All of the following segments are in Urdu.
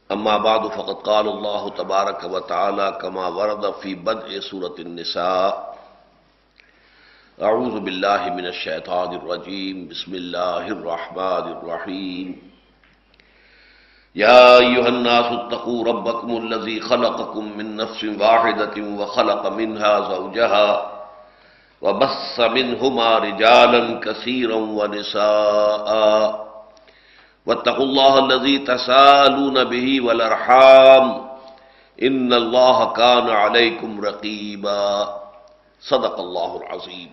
اما بعد فقد قال اللہ تبارک و تعالی کما ورد فی بدء سورۃ النساء اعوذ باللہ من الشیطان الرجیم بسم اللہ الرحمن الرحیم یا ایھا الناس اتقوا ربکم الذی خلقکم من نفس واحدۃ وخلق منها زوجها وبث منهما رجالا كثيرا ونساء واتقوا الله الذي تساءلون به والارحام ان الله كان عليكم رقيبا صدق الله العظيم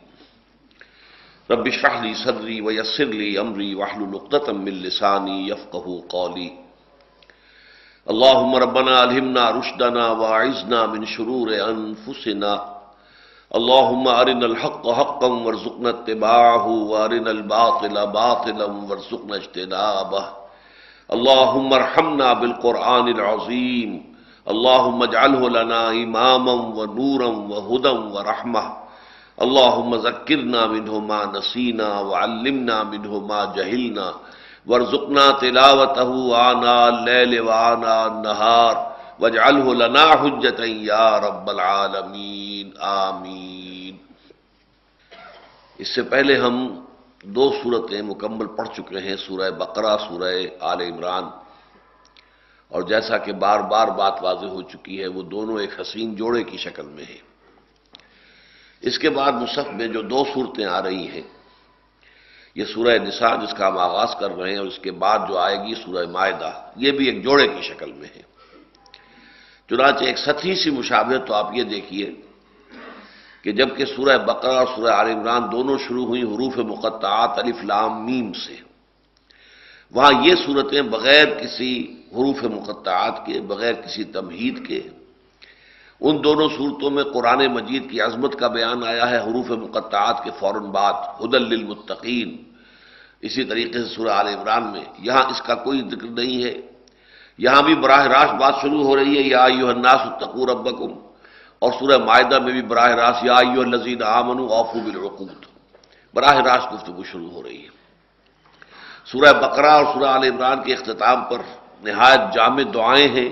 رب اشرح لي صدري ويسر لي امري واحلل عقدة من لساني يفقهوا قولي اللهم ربنا الهمنا رشدنا واعذنا من شرور انفسنا اللهم ارنا الحق حقا وارزقنا اتباعه وارنا الباطل باطلا وارزقنا اجتنابه اللهم ارحمنا بالقرآن العظيم اللهم اجعله لنا اماما ونورا وهدى ورحمة اللهم ذكرنا منه ما نسينا وعلمنا منه ما جهلنا وارزقنا تلاوته آناء الليل وآناء النهار واجعلہ لنا حجۃ یا رب العالمین آمین۔ اس سے پہلے ہم دو صورتیں مکمل پڑھ چکے ہیں، سورہ بقرہ، سورہ آل عمران، اور جیسا کہ بار بار بات واضح ہو چکی ہے وہ دونوں ایک حسین جوڑے کی شکل میں ہیں۔ اس کے بعد مصحف میں جو دو صورتیں آ رہی ہیں، یہ سورہ نساء جس کا ہم آغاز کر رہے ہیں، اور اس کے بعد جو آئے گی سورہ مائدہ، یہ بھی ایک جوڑے کی شکل میں ہے۔ چنانچہ ایک سطحی سی مشابہت تو آپ یہ دیکھیے کہ جبکہ سورہ بقرہ اور سورہ آل عمران دونوں شروع ہوئی حروف مقطعات الف لام میم سے، وہاں یہ صورتیں بغیر کسی حروف مقطعات کے، بغیر کسی تمہید کے، ان دونوں صورتوں میں قرآن مجید کی عظمت کا بیان آیا ہے حروف مقطعات کے فوراً بعد، ھدی للمتقین۔ اسی طریقے سے سورہ آل عمران میں یہاں اس کا کوئی ذکر نہیں ہے، یہاں بھی براہ راست بات شروع ہو رہی ہے یا ایھا الناس اتقوا ربکم، اور سورہ مائدہ میں بھی براہ راست یا ایھا الذین آمنوا اوفوا بالعقود، براہ راست گفتگو شروع ہو رہی ہے۔ سورہ بقرہ اور سورہ آل عمران کے اختتام پر نہایت جامع دعائیں ہیں،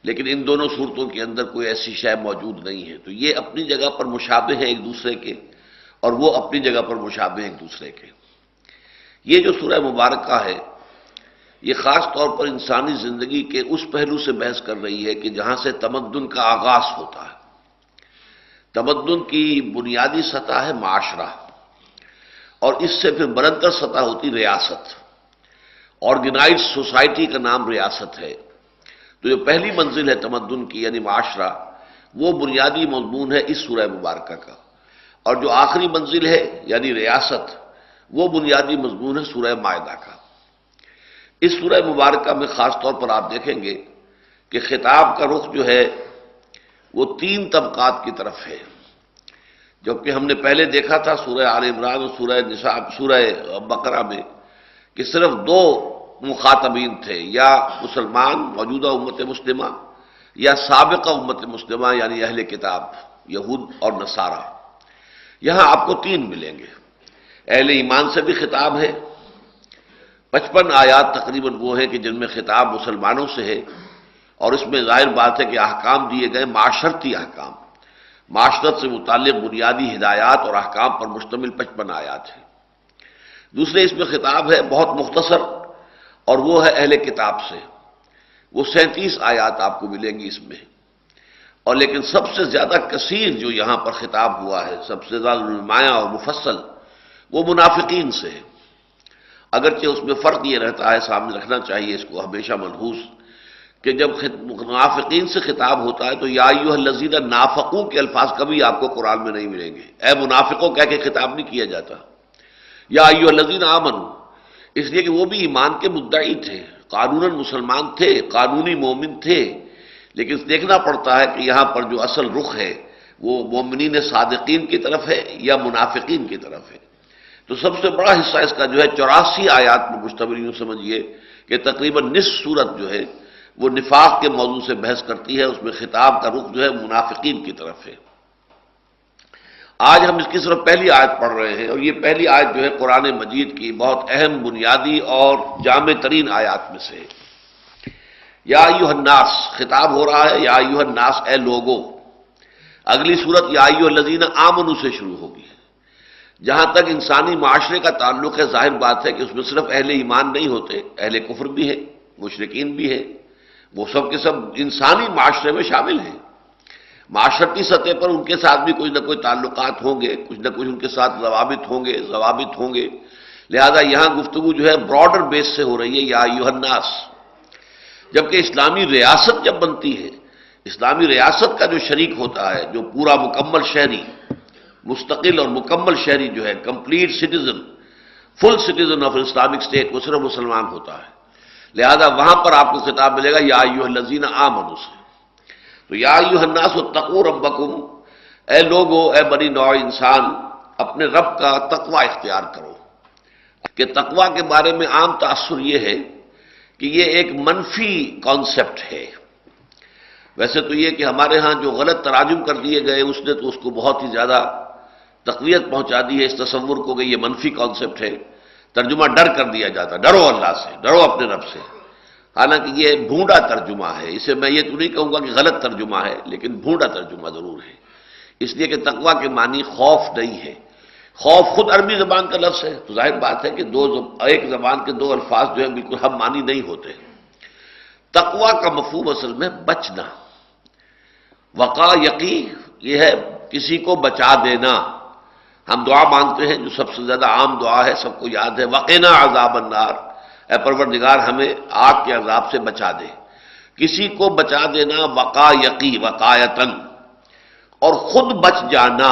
لیکن ان دونوں صورتوں کے اندر کوئی ایسی شے موجود نہیں ہے، تو یہ اپنی جگہ پر مشابہ ہیں ایک دوسرے کے، اور وہ اپنی جگہ پر مشابہ ہیں ایک دوسرے کے۔ یہ جو سورہ مبارکہ ہے یہ خاص طور پر انسانی زندگی کے اس پہلو سے بحث کر رہی ہے کہ جہاں سے تمدن کا آغاز ہوتا ہے۔ تمدن کی بنیادی سطح ہے معاشرہ، اور اس سے پھر بلندتر سطح ہوتی ریاست۔ آرگنائزڈ سوسائٹی کا نام ریاست ہے۔ تو جو پہلی منزل ہے تمدن کی یعنی معاشرہ، وہ بنیادی مضمون ہے اس سورہ مبارکہ کا، اور جو آخری منزل ہے یعنی ریاست، وہ بنیادی مضمون ہے سورہ مائدہ کا۔ اس سورہ مبارکہ میں خاص طور پر آپ دیکھیں گے کہ خطاب کا رخ جو ہے وہ تین طبقات کی طرف ہے، جبکہ ہم نے پہلے دیکھا تھا سورہ آل عمران اور سورہ نساء، سورہ بقرہ میں کہ صرف دو مخاطبین تھے، یا مسلمان موجودہ امت مسلمہ، یا سابقہ امت مسلمہ یعنی اہل کتاب یہود اور نصارہ۔ یہاں آپ کو تین ملیں گے۔ اہل ایمان سے بھی خطاب ہے، 55 آیات تقریباً وہ ہیں کہ جن میں خطاب مسلمانوں سے ہے، اور اس میں ظاہر بات ہے کہ احکام دیے گئے معاشرتی احکام، معاشرت سے متعلق بنیادی ہدایات اور احکام پر مشتمل 55 آیات ہیں۔ دوسرے اس میں خطاب ہے بہت مختصر، اور وہ ہے اہل کتاب سے، وہ 37 آیات آپ کو ملیں گی اس میں، اور لیکن سب سے زیادہ کثیر جو یہاں پر خطاب ہوا ہے، سب سے زیادہ نمایاں اور مفصل، وہ منافقین سے ہے۔ اگرچہ اس میں فرق یہ رہتا ہے، سامنے رکھنا چاہیے اس کو ہمیشہ ملحوظ، کہ جب منافقین سے خطاب ہوتا ہے تو یا ایھا الذین نافقوا کے الفاظ کبھی آپ کو قرآن میں نہیں ملیں گے، اے منافقوں کہہ کے خطاب نہیں کیا جاتا۔ یا ایھا الذین آمنوا، اس لیے کہ وہ بھی ایمان کے مدعی تھے، قانوناً مسلمان تھے، قانونی مومن تھے، لیکن دیکھنا پڑتا ہے کہ یہاں پر جو اصل رخ ہے وہ مومنین صادقین کی طرف ہے یا منافقین کی طرف ہے۔ تو سب سے بڑا حصہ اس کا جو ہے 84 آیات پر مشتمل، یوں سمجھیے کہ تقریباً نصف سورت جو ہے وہ نفاق کے موضوع سے بحث کرتی ہے، اس میں خطاب کا رخ جو ہے منافقین کی طرف ہے۔ آج ہم اس کی صرف پہلی آیت پڑھ رہے ہیں، اور یہ پہلی آیت جو ہے قرآن مجید کی بہت اہم، بنیادی اور جامع ترین آیات میں سے ہے۔ یا ایھا الناس خطاب ہو رہا ہے، یا ایھا الناس اے لوگو۔ اگلی صورت یا ایھا الذین آمنوا سے شروع ہوگی۔ جہاں تک انسانی معاشرے کا تعلق ہے، ظاہر بات ہے کہ اس میں صرف اہل ایمان نہیں ہوتے، اہل کفر بھی ہے، مشرکین بھی ہے، وہ سب کے سب انسانی معاشرے میں شامل ہیں۔ معاشرتی سطح پر ان کے ساتھ بھی کچھ نہ کوئی تعلقات ہوں گے، کچھ نہ کچھ ان کے ساتھ ضوابط ہوں گے۔ لہذا یہاں گفتگو جو ہے براڈر بیس سے ہو رہی ہے، یا ایھا الناس۔ جبکہ اسلامی ریاست جب بنتی ہے، اسلامی ریاست کا جو شریک ہوتا ہے، جو پورا مکمل شہری، مستقل اور مکمل شہری جو ہے، complete citizen, full citizen of Islamic state, وہ صرف مسلمان ہوتا ہے۔ لہذا وہاں پر آپ کو خطاب ملے گا یا ایھا الذین آمنوا سے۔ تو یا ایھا الناس اتقوا ربکم، اے لوگو، اے بنی نوع انسان، اپنے رب کا تقوی اختیار کرو۔ کہ تقوی کے بارے میں عام تاثر یہ ہے کہ یہ ایک منفی کانسیپٹ ہے۔ ویسے تو یہ کہ ہمارے ہاں جو غلط تراجم کر دیے گئے، اس نے تو اس کو بہت ہی زیادہ تقویت پہنچا دی ہے اس تصور کو کہ یہ منفی کانسیپٹ ہے۔ ترجمہ ڈر کر دیا جاتا، ڈرو اللہ سے، ڈرو اپنے رب سے۔ حالانکہ یہ بھونڈا ترجمہ ہے، اسے میں یہ تو نہیں کہوں گا کہ غلط ترجمہ ہے، لیکن بھونڈا ترجمہ ضرور ہے۔ اس لیے کہ تقوی کے معنی خوف نہیں ہے۔ خوف خود عربی زبان کا لفظ ہے، تو ظاہر بات ہے کہ ایک زبان کے دو الفاظ جو ہیں بالکل ہم معنی نہیں ہوتے۔ تقوی کا مفہوم اصل میں بچنا، وقا یقی، یہ ہے کسی کو بچا دینا۔ ہم دعا مانگتے ہیں جو سب سے زیادہ عام دعا ہے، سب کو یاد ہے، وقنا عذاب النار، اے پروردگار ہمیں آگ کے عذاب سے بچا دے۔ کسی کو بچا دینا، وقا یقی، وقایتن، اور خود بچ جانا،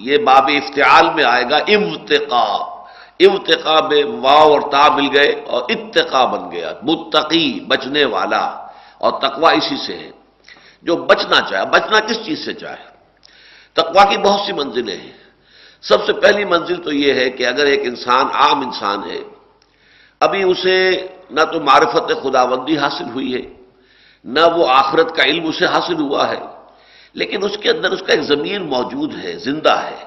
یہ باب افتعال میں آئے گا، ابتقا۔ ابتقا میں واو اور تا مل گئے اور اتقا بن گیا، متقی، بچنے والا، اور تقوی اسی سے ہے، جو بچنا چاہے۔ بچنا کس چیز سے چاہے؟ تقوی کی بہت سی منزلیں ہیں۔ سب سے پہلی منزل تو یہ ہے کہ اگر ایک انسان عام انسان ہے، ابھی اسے نہ تو معرفت خداوندی حاصل ہوئی ہے، نہ وہ آخرت کا علم اسے حاصل ہوا ہے، لیکن اس کے اندر اس کا ایک ضمیر موجود ہے، زندہ ہے،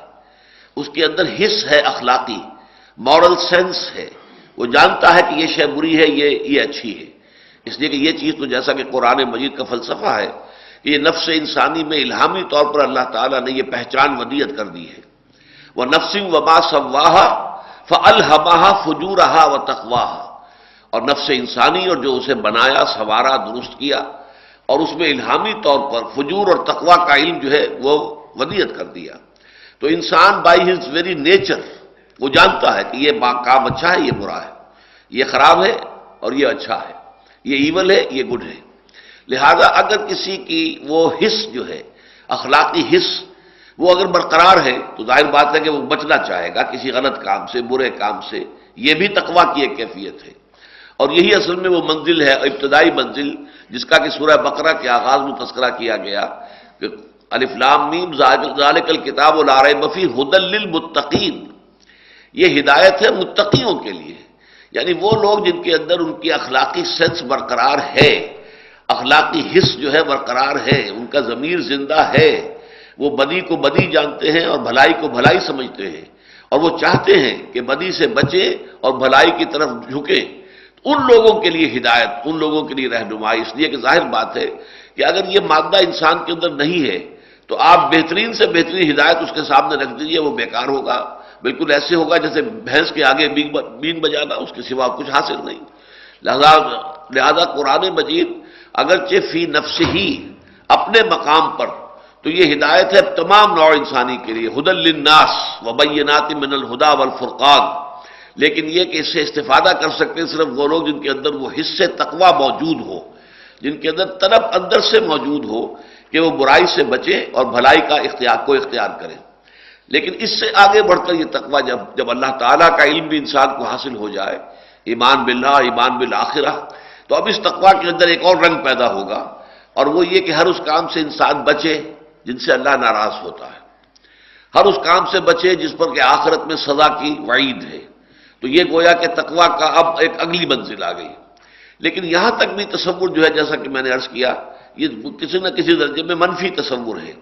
اس کے اندر حس ہے، اخلاقی مورل سینس ہے، وہ جانتا ہے کہ یہ شے بری ہے، یہ اچھی ہے۔ اس لیے کہ یہ چیز تو جیسا کہ قرآن مجید کا فلسفہ ہے کہ یہ نفس انسانی میں الہامی طور پر اللہ تعالیٰ نے یہ پہچان ودیت کر دی ہے۔ وَنَفْسٍ وَمَا سَوَّاهَا فَأَلْهَمَهَا فُجُورَهَا وَتَقْوَاهَا، اور نفس انسانی اور جو اسے بنایا، سنوارا، درست کیا، اور اس میں الہامی طور پر فجور اور تقوی کا علم جو ہے وہ ودیت کر دیا۔ تو انسان بائی ہز ویری نیچر وہ جانتا ہے کہ یہ کام اچھا ہے، یہ برا ہے، یہ خراب ہے اور یہ اچھا ہے، یہ ایول ہے، یہ گڈ ہے۔ لہذا اگر کسی کی وہ حس جو ہے، اخلاقی حس، وہ اگر برقرار ہے تو ظاہر بات ہے کہ وہ بچنا چاہے گا کسی غلط کام سے، برے کام سے۔ یہ بھی تقوی کی ایک کیفیت ہے، اور یہی اصل میں وہ منزل ہے، ابتدائی منزل، جس کا کہ سورہ بقرہ کے آغاز میں تذکرہ کیا گیا کہ الف لام میم ذالک الکتاب لا ریب فیہ ھدی للمتقین، یہ ہدایت ہے متقیوں کے لیے، یعنی وہ لوگ جن کے اندر ان کی اخلاقی سینس برقرار ہے، اخلاقی حس جو ہے برقرار ہے، ان کا ضمیر زندہ ہے، وہ بدی کو بدی جانتے ہیں اور بھلائی کو بھلائی سمجھتے ہیں، اور وہ چاہتے ہیں کہ بدی سے بچیں اور بھلائی کی طرف جھکیں۔ ان لوگوں کے لیے ہدایت، ان لوگوں کے لیے رہنمائی، اس لیے کہ ظاہر بات ہے کہ اگر یہ مادہ انسان کے اندر نہیں ہے تو آپ بہترین سے بہترین ہدایت اس کے سامنے رکھ دیجئے، وہ بیکار ہوگا، بالکل ایسے ہوگا جیسے بھینس کے آگے بین بجانا، اس کے سوا کچھ حاصل نہیں۔ لہذا قرآن مجید اگرچہ فی نفس ہی اپنے مقام پر تو یہ ہدایت ہے تمام نوع انسانی کے لیے، ھدی للناس وبینات من الھدی والفرقان، لیکن یہ کہ اس سے استفادہ کر سکتے ہیں صرف وہ لوگ جن کے اندر وہ حصے تقوی موجود ہو، جن کے اندر طلب اندر سے موجود ہو کہ وہ برائی سے بچیں اور بھلائی کا اختیار کریں۔ لیکن اس سے آگے بڑھ کر یہ تقوی جب اللہ تعالیٰ کا علم بھی انسان کو حاصل ہو جائے، ایمان باللہ، ایمان بالآخرہ، تو اب اس تقوی کے اندر ایک اور رنگ پیدا ہوگا، اور وہ یہ کہ ہر اس کام سے انسان بچے جن سے اللہ ناراض ہوتا ہے، ہر اس کام سے بچے جس پر کہ آخرت میں سزا کی وعید ہے۔ تو یہ گویا کہ تقوی کا اب ایک اگلی منزل آ گئی۔ لیکن یہاں تک بھی تصور جو ہے، جیسا کہ میں نے عرض کیا، یہ کسی نہ کسی درجے میں منفی تصور ہے۔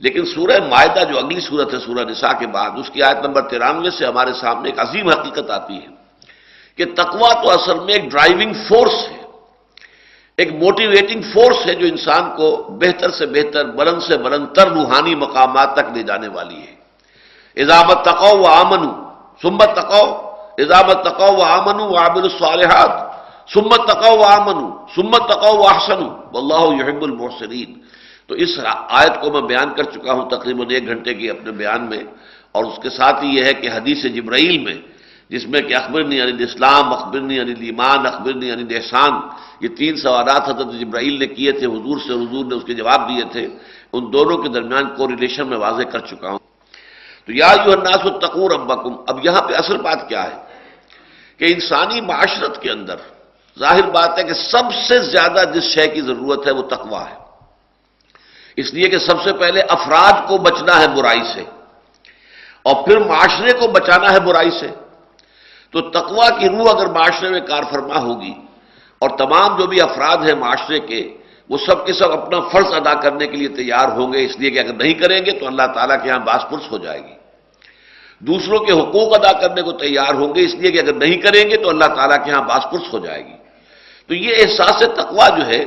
لیکن سورہ مائدہ جو اگلی سورت ہے سورہ نساء کے بعد، اس کی آیت نمبر 93 سے ہمارے سامنے ایک عظیم حقیقت آتی ہے کہ تقوی تو اصل میں ایک ڈرائیونگ فورس ہے، ایک موٹیویٹنگ فورس ہے جو انسان کو بہتر سے بہتر، بلند سے بلند تر روحانی مقامات تک لے جانے والی ہے۔ اذا اتقوا وآمنوا ثم اتقوا، اذا اتقوا وآمنوا وعملوا الصالحات ثم اتقوا وآمنوا ثم اتقوا واحسنوا واللہ يحب المحسنین۔ تو اس آیت کو میں بیان کر چکا ہوں تقریباً 1 گھنٹے کی اپنے بیان میں، اور اس کے ساتھ ہی یہ ہے کہ حدیث جبرائیل میں، جس میں کہ اخبرنی عن الاسلام، اخبرنی عن الایمان، اخبرنی عن الاحسان، یہ 3 سوالات حضرت جبرائیل نے کیے تھے حضور سے، حضور نے اس کے جواب دیے تھے، ان دونوں کے درمیان کوریلیشن میں واضح کر چکا ہوں۔ تو یا ایھا الناس اتقوا ربکم، اب یہاں پہ اصل بات کیا ہے کہ انسانی معاشرت کے اندر ظاہر بات ہے کہ سب سے زیادہ جس شے کی ضرورت ہے وہ تقویٰ ہے، اس لیے کہ سب سے پہلے افراد کو بچنا ہے برائی سے، اور پھر معاشرے کو بچانا ہے برائی سے۔ تو تقویٰ کی روح اگر معاشرے میں کار فرما ہوگی، اور تمام جو بھی افراد ہیں معاشرے کے، وہ سب کے سب اپنا فرض ادا کرنے کے لیے تیار ہوں گے، اس لیے کہ اگر نہیں کریں گے تو اللہ تعالیٰ کے یہاں باس پرس ہو جائے گی۔ دوسروں کے حقوق ادا کرنے کو تیار ہوں گے، اس لیے کہ اگر نہیں کریں گے تو اللہ تعالیٰ کے یہاں باس پرس ہو جائے گی۔ تو یہ احساس تقویٰ جو ہے،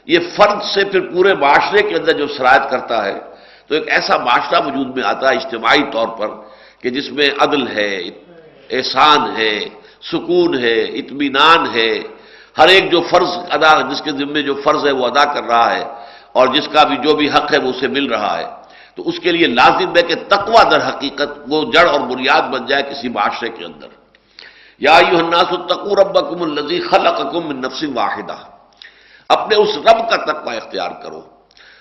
یہ فرد سے پھر پورے معاشرے کے اندر جو سرایت کرتا ہے، تو ایک ایسا معاشرہ وجود میں آتا ہے اجتماعی طور پر کہ جس میں عدل ہے، احسان ہے، سکون ہے، اطمینان ہے، ہر ایک جو فرض ادا، جس کے ذمے جو فرض ہے وہ ادا کر رہا ہے، اور جس کا بھی جو بھی حق ہے وہ اسے مل رہا ہے۔ تو اس کے لیے لازم ہے کہ تقویٰ در حقیقت وہ جڑ اور بنیاد بن جائے کسی معاشرے کے اندر۔ یا ایھا الناس اتقوا ربکم الذی خلقکم من نفس واحدہ، اپنے اس رب کا تقویٰ اختیار کرو۔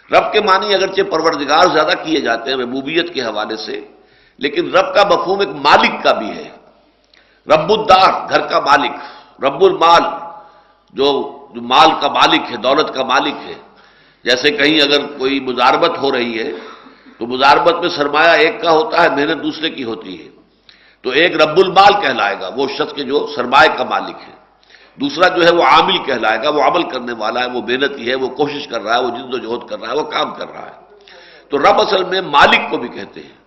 رب کے معنی اگرچہ پروردگار زیادہ کیے جاتے ہیں ربوبیت کے حوالے سے، لیکن رب کا مفہوم ایک مالک کا بھی ہے۔ رب الدار، گھر کا مالک، رب المال، جو مال کا مالک ہے، دولت کا مالک ہے۔ جیسے کہیں اگر کوئی مزاربت ہو رہی ہے تو مزاربت میں سرمایہ ایک کا ہوتا ہے، محنت دوسرے کی ہوتی ہے، تو ایک رب المال کہلائے گا وہ شخص کے جو سرمایہ کا مالک ہے، دوسرا جو ہے وہ عامل کہلائے گا، وہ عمل کرنے والا ہے، وہ محنتی ہے، وہ کوشش کر رہا ہے، وہ جد و جہد کر رہا ہے، وہ کام کر رہا ہے۔ تو رب اصل میں مالک کو بھی کہتے ہیں۔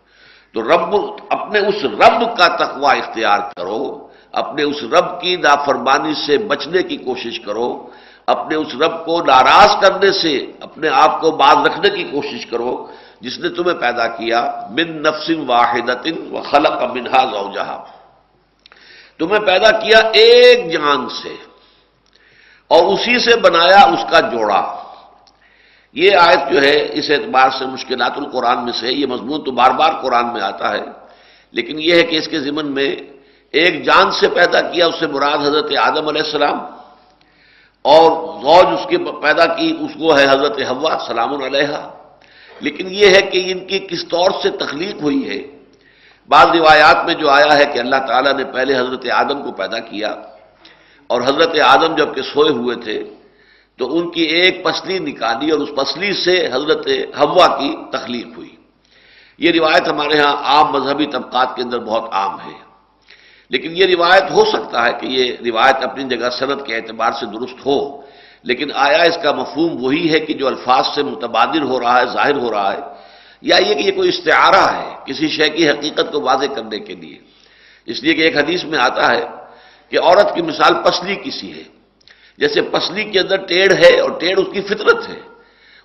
تو رب، اپنے اس رب کا تقویٰ اختیار کرو، اپنے اس رب کی نافرمانی سے بچنے کی کوشش کرو، اپنے اس رب کو ناراض کرنے سے اپنے آپ کو باز رکھنے کی کوشش کرو، جس نے تمہیں پیدا کیا من نفس واحدۃ وخلق منہا زوجہا، تمہیں پیدا کیا ایک جان سے اور اسی سے بنایا اس کا جوڑا۔ یہ آیت جو ہے اس اعتبار سے مشکلات القرآن میں سے ہے، یہ مضمون تو بار بار قرآن میں آتا ہے، لیکن یہ ہے کہ اس کے ضمن میں ایک جان سے پیدا کیا، اس سے مراد حضرت آدم علیہ السلام، اور زوج اس کی پیدا کی اس کو ہے حضرت حوا سلام علیہا۔ لیکن یہ ہے کہ ان کی کس طور سے تخلیق ہوئی ہے، بعض روایات میں جو آیا ہے کہ اللہ تعالیٰ نے پہلے حضرت آدم کو پیدا کیا، اور حضرت آدم جب کہ سوئے ہوئے تھے تو ان کی ایک پسلی نکالی اور اس پسلی سے حضرت حوا کی تخلیق ہوئی۔ یہ روایت ہمارے ہاں عام مذہبی طبقات کے اندر بہت عام ہے، لیکن یہ روایت ہو سکتا ہے کہ یہ روایت اپنی جگہ سند کے اعتبار سے درست ہو، لیکن آیا اس کا مفہوم وہی ہے کہ جو الفاظ سے متبادر ہو رہا ہے، ظاہر ہو رہا ہے، یا یہ کہ یہ کوئی استعارہ ہے کسی شے کی حقیقت کو واضح کرنے کے لیے؟ اس لیے کہ ایک حدیث میں آتا ہے کہ عورت کی مثال پسلی کی سی ہے، جیسے پسلی کے اندر ٹیڑھ ہے اور ٹیڑھ اس کی فطرت ہے،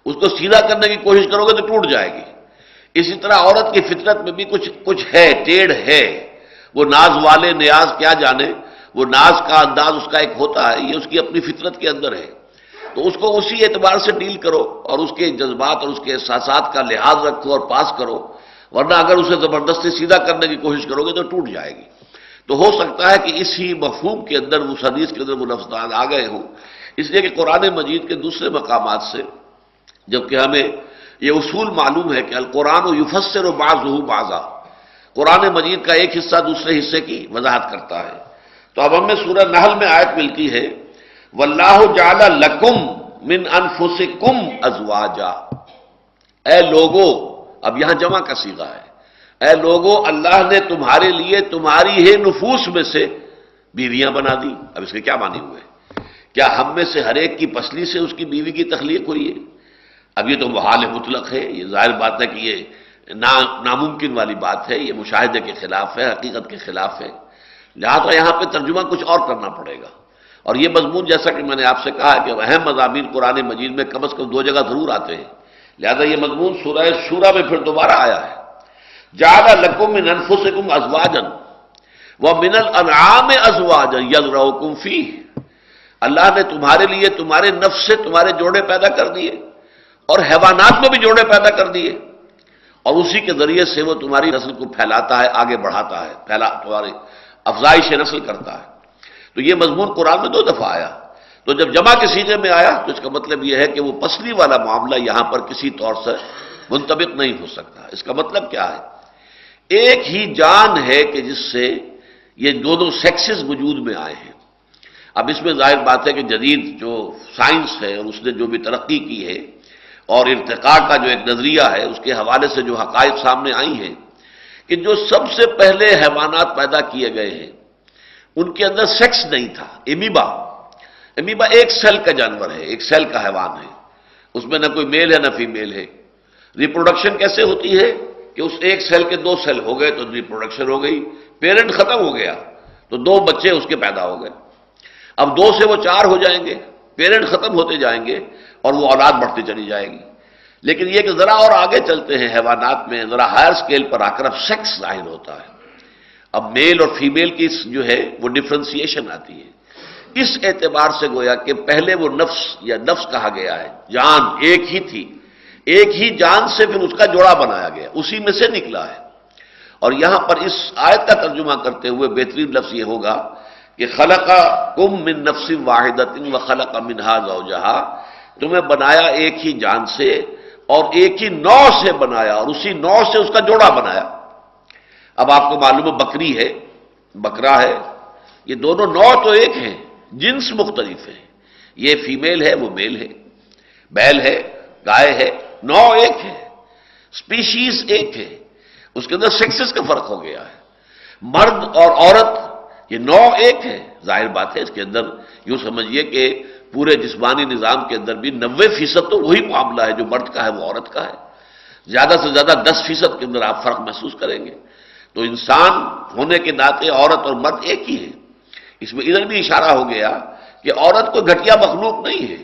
اس کو سیدھا کرنے کی کوشش کرو گے تو ٹوٹ جائے گی۔ اسی طرح عورت کی فطرت میں بھی کچھ ہے، ٹیڑھ ہے، وہ ناز والے نیاز کیا جانے، وہ ناز کا انداز اس کا ایک ہوتا ہے، یہ اس کی اپنی فطرت کے اندر ہے۔ تو اس کو اسی اعتبار سے ڈیل کرو اور اس کے جذبات اور اس کے احساسات کا لحاظ رکھو اور پاس کرو، ورنہ اگر اسے زبردستی سیدھا کرنے کی کوشش کرو گے تو ٹوٹ جائے گی۔ تو ہو سکتا ہے کہ اسی مفہوم کے اندر اس حدیث کے اندر وہ لفظات آ گئے ہوں، اس لیے کہ قرآن مجید کے دوسرے مقامات سے جبکہ ہمیں یہ اصول معلوم ہے کہ القرآن یفسر بعضہ بعضا، قرآن مجید کا ایک حصہ دوسرے حصے کی وضاحت کرتا ہے۔ تو اب ہمیں سورہ نحل میں آیت ملتی ہے واللہ جعل لکم من انفسکم ازواجا، اے لوگو، اب یہاں جمع کا صیغہ ہے، اے لوگو اللہ نے تمہارے لیے تمہاری ہی نفوس میں سے بیویاں بنا دی۔ اب اس کے کیا معنی ہوئے؟ کیا ہم میں سے ہر ایک کی پسلی سے اس کی بیوی کی تخلیق ہوئی ہے؟ اب یہ تو محال مطلق ہے، یہ ظاہر بات ہے کہ یہ ناممکن والی بات ہے، یہ مشاہدے کے خلاف ہے، حقیقت کے خلاف ہے، لہذا یہاں پہ ترجمہ کچھ اور کرنا پڑے گا۔ اور یہ مضمون جیسا کہ میں نے آپ سے کہا ہے کہ اہم مضامین قرآن مجید میں کم از کم 2 جگہ ضرور آتے ہیں، لہذا یہ مضمون سورہ شورى میں پھر دوبارہ آیا ہے۔ جعل لکم من انفسکم ازواجا ومن الانعام ازواجا یذرؤکم فیہ، اللہ نے تمہارے لیے تمہارے نفس سے تمہارے جوڑے پیدا کر دیے اور حیوانات میں بھی جوڑے پیدا کر دیے، اور اسی کے ذریعے سے وہ تمہاری نسل کو پھیلاتا ہے، آگے بڑھاتا ہے، تمہاری افزائش نسل کرتا ہے۔ تو یہ مضمون قرآن میں 2 دفعہ آیا، تو جب جمع کے سیغے میں آیا تو اس کا مطلب یہ ہے کہ وہ پسلی والا معاملہ یہاں پر کسی طور سے منطبق نہیں ہو سکتا۔ اس کا مطلب کیا ہے؟ ایک ہی جان ہے کہ جس سے یہ دونوں سیکسز وجود میں آئے ہیں۔ اب اس میں ظاہر بات ہے کہ جدید جو سائنس ہے اور اس نے جو بھی ترقی کی ہے اور ارتقاء کا جو ایک نظریہ ہے اس کے حوالے سے جو حقائق سامنے آئی ہیں کہ جو سب سے پہلے حیوانات پیدا کیے گئے ہیں ان کے اندر سیکس نہیں تھا۔ امیبا ایک سیل کا جانور ہے، ایک سیل کا حیوان ہے، اس میں نہ کوئی میل ہے نہ فیمیل ہے۔ ریپروڈکشن کیسے ہوتی ہے کہ اس ایک سیل کے 2 سیل ہو گئے تو ریپروڈکشن ہو گئی، پیرنٹ ختم ہو گیا تو 2 بچے اس کے پیدا ہو گئے، اب 2 سے وہ 4 ہو جائیں گے، پیرنٹ ختم ہوتے جائیں گے اور وہ اولاد بڑھتی چلی جائے گی۔ لیکن یہ کہ ذرا اور آگے چلتے ہیں حیوانات میں، ذرا ہائر سکیل پر آ کر اب سیکس ظاہر ہوتا ہے، اب میل اور فیمیل کی جو ہے وہ ڈفرینسیشن آتی ہے۔ اس اعتبار سے گویا کہ پہلے وہ نفس یا نفس کہا گیا ہے، جان ایک ہی تھی، ایک ہی جان سے پھر اس کا جوڑا بنایا گیا، اسی میں سے نکلا ہے۔ اور یہاں پر اس آیت کا ترجمہ کرتے ہوئے بہترین لفظ یہ ہوگا کہ خلقکم من نفس واحدۃ وخلق منہا زوجہا، تمہیں بنایا ایک ہی جان سے اور ایک ہی نوع سے بنایا اور اسی نوع سے اس کا جوڑا بنایا۔ اب آپ کو معلوم ہے بکری ہے، بکرا ہے، یہ دونوں نوع تو ایک ہیں، جنس مختلف ہے، یہ فیمیل ہے وہ میل ہے، بیل ہے گائے ہے، نوع ایک ہے، سپیشیز ایک ہے، اس کے اندر سیکسز کا فرق ہو گیا ہے۔ مرد اور عورت یہ نوع ایک ہے، ظاہر بات ہے اس کے اندر یوں سمجھیے کہ پورے جسمانی نظام کے اندر بھی 90% تو وہی معاملہ ہے، جو مرد کا ہے وہ عورت کا ہے، زیادہ سے زیادہ 10% کے اندر آپ فرق محسوس کریں گے۔ تو انسان ہونے کے ناطے عورت اور مرد ایک ہی ہے۔ اس میں ادھر بھی اشارہ ہو گیا کہ عورت کوئی گھٹیا مخلوق نہیں ہے،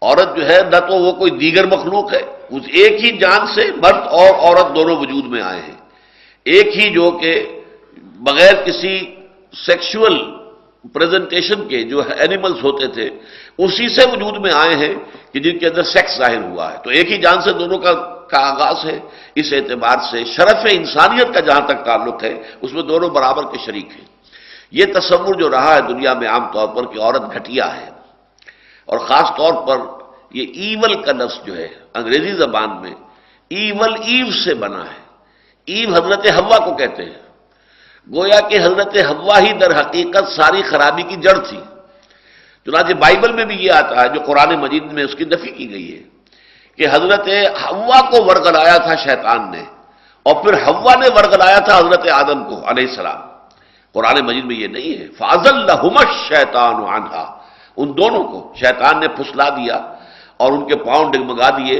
عورت جو ہے نہ تو وہ کوئی دیگر مخلوق ہے، اس ایک ہی جان سے مرد اور عورت دونوں وجود میں آئے ہیں، ایک ہی جو کہ بغیر کسی سیکشول پریزنٹیشن کے جو اینیملز ہوتے تھے اسی سے وجود میں آئے ہیں کہ جن کے اندر سیکس ظاہر ہوا ہے، تو ایک ہی جان سے دونوں کا آغاز ہے۔ اس اعتبار سے شرف انسانیت کا جہاں تک تعلق ہے اس میں دونوں برابر کے شریک ہیں۔ یہ تصور جو رہا ہے دنیا میں عام طور پر کہ عورت گھٹیا ہے، اور خاص طور پر یہ ایول کا لفظ جو ہے انگریزی زبان میں ایول ایو سے بنا ہے، ایو حضرت حوا کو کہتے ہیں، گویا کہ حضرت حوا ہی در حقیقت ساری خرابی کی جڑ تھی۔ چنانچہ بائبل میں بھی یہ آتا ہے جو قرآن مجید میں اس کی نفی کی گئی ہے کہ حضرت حوا کو ورگلایا تھا شیطان نے، اور پھر حوا نے ورگلایا تھا حضرت آدم کو علیہ السلام۔ قرآن مجید میں یہ نہیں ہے، فَأَزَلَّهُمَا الشَّيْطَانُ عَنْهَا، ان دونوں کو شیطان نے پھسلا دیا اور ان کے پاؤں ڈگمگا دیے،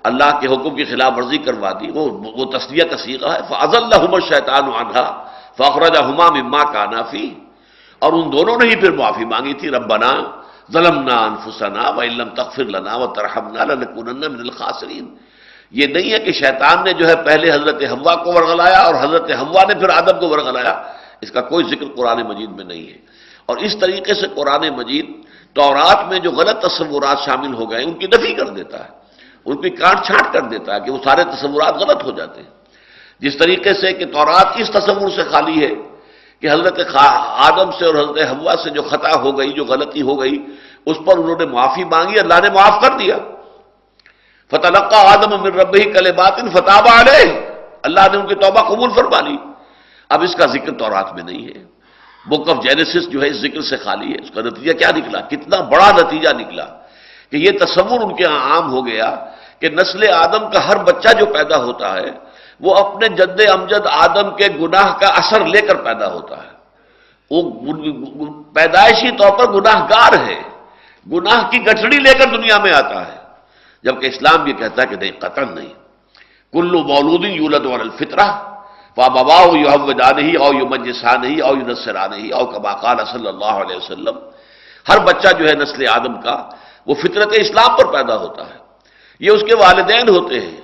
اللہ کے حکم کی خلاف ورزی کروا دی، وہ تسلیہ کا صیغہ ہے، فَأَزَلَّهُمَا الشَّيْطَانُ عَنْهَا فَأَخْرَجَهُمَا مِمَّا كَانَا فِيهِ، اور ان دونوں نے ہی پھر معافی مانگی تھی، ربنا ظلمنا انفسنا وَإِن لَّمْ تَغْفِرْ لَنَا وَتَرْحَمْنَا لَنَكُونَنَّ مِنَ الْخَاسِرِينَ۔ یہ نہیں ہے کہ شیطان نے جو ہے پہلے حضرت حوا کو ورگلایا اور حضرت حوا نے پھر آدم کو ورگلایا، اس کا کوئی ذکر قرآن مجید میں نہیں ہے۔ اور اس طریقے سے قرآن مجید تورات میں جو غلط تصورات شامل ہو گئے ان کی نفی کر دیتا ہے، ان کی کاٹ چھانٹ کر دیتا ہے کہ وہ سارے تصورات غلط ہو جاتے ہیں۔ جس طریقے سے کہ تورات اس تصور سے خالی ہے کہ حضرت آدم سے اور حضرت حوا سے جو خطا ہو گئی، جو غلطی ہو گئی، اس پر انہوں نے معافی مانگی، اللہ نے معاف کر دیا۔ فَتَلَقَّىٰ آدَمُ مِن رَّبِّهِ كَلِمَاتٍ فَتَابَ عَلَيْهِ، اللہ نے ان کی توبہ قبول فرما لی۔ اب اس کا ذکر تورات میں نہیں ہے، بک آف جینیسس جو ہے اس ذکر سے خالی ہے۔ اس کا نتیجہ کیا نکلا؟ کتنا بڑا نتیجہ نکلا کہ یہ تصور ان کے ہاں عام ہو گیا کہ نسل آدم کا ہر بچہ جو پیدا ہوتا ہے وہ اپنے جد امجد آدم کے گناہ کا اثر لے کر پیدا ہوتا ہے، وہ پیدائشی طور پر گناہ گار ہے، گناہ کی گٹھڑی لے کر دنیا میں آتا ہے، جبکہ اسلام یہ کہتا ہے کہ نہیں، قطعاً نہیں، کل مولود یولد علی الفطرہ فابواہ یہودانہ او یمجسانہ او ینصرانہ او کما قال صلی اللہ علیہ وسلم، ہر بچہ جو ہے نسل آدم کا وہ فطرت اسلام پر پیدا ہوتا ہے. یہ اس کے والدین ہوتے ہیں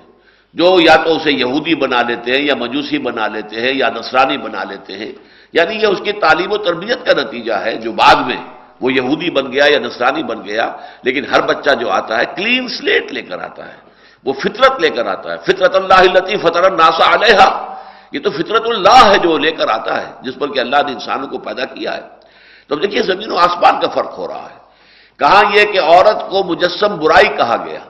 جو یا تو اسے یہودی بنا لیتے ہیں یا مجوسی بنا لیتے ہیں یا نصرانی بنا لیتے ہیں. یعنی یہ اس کی تعلیم و تربیت کا نتیجہ ہے جو بعد میں وہ یہودی بن گیا یا نصرانی بن گیا. لیکن ہر بچہ جو آتا ہے کلین سلیٹ لے کر آتا ہے, وہ فطرت لے کر آتا ہے. فطرت اللہ التی فطر الناس علیہا, یہ تو فطرت اللہ ہے جو لے کر آتا ہے جس پر کہ اللہ نے انسانوں کو پیدا کیا ہے. تو اب دیکھیے زمین و آسمان کا فرق ہو رہا ہے. کہاں یہ کہ عورت کو مجسم برائی کہا گیا,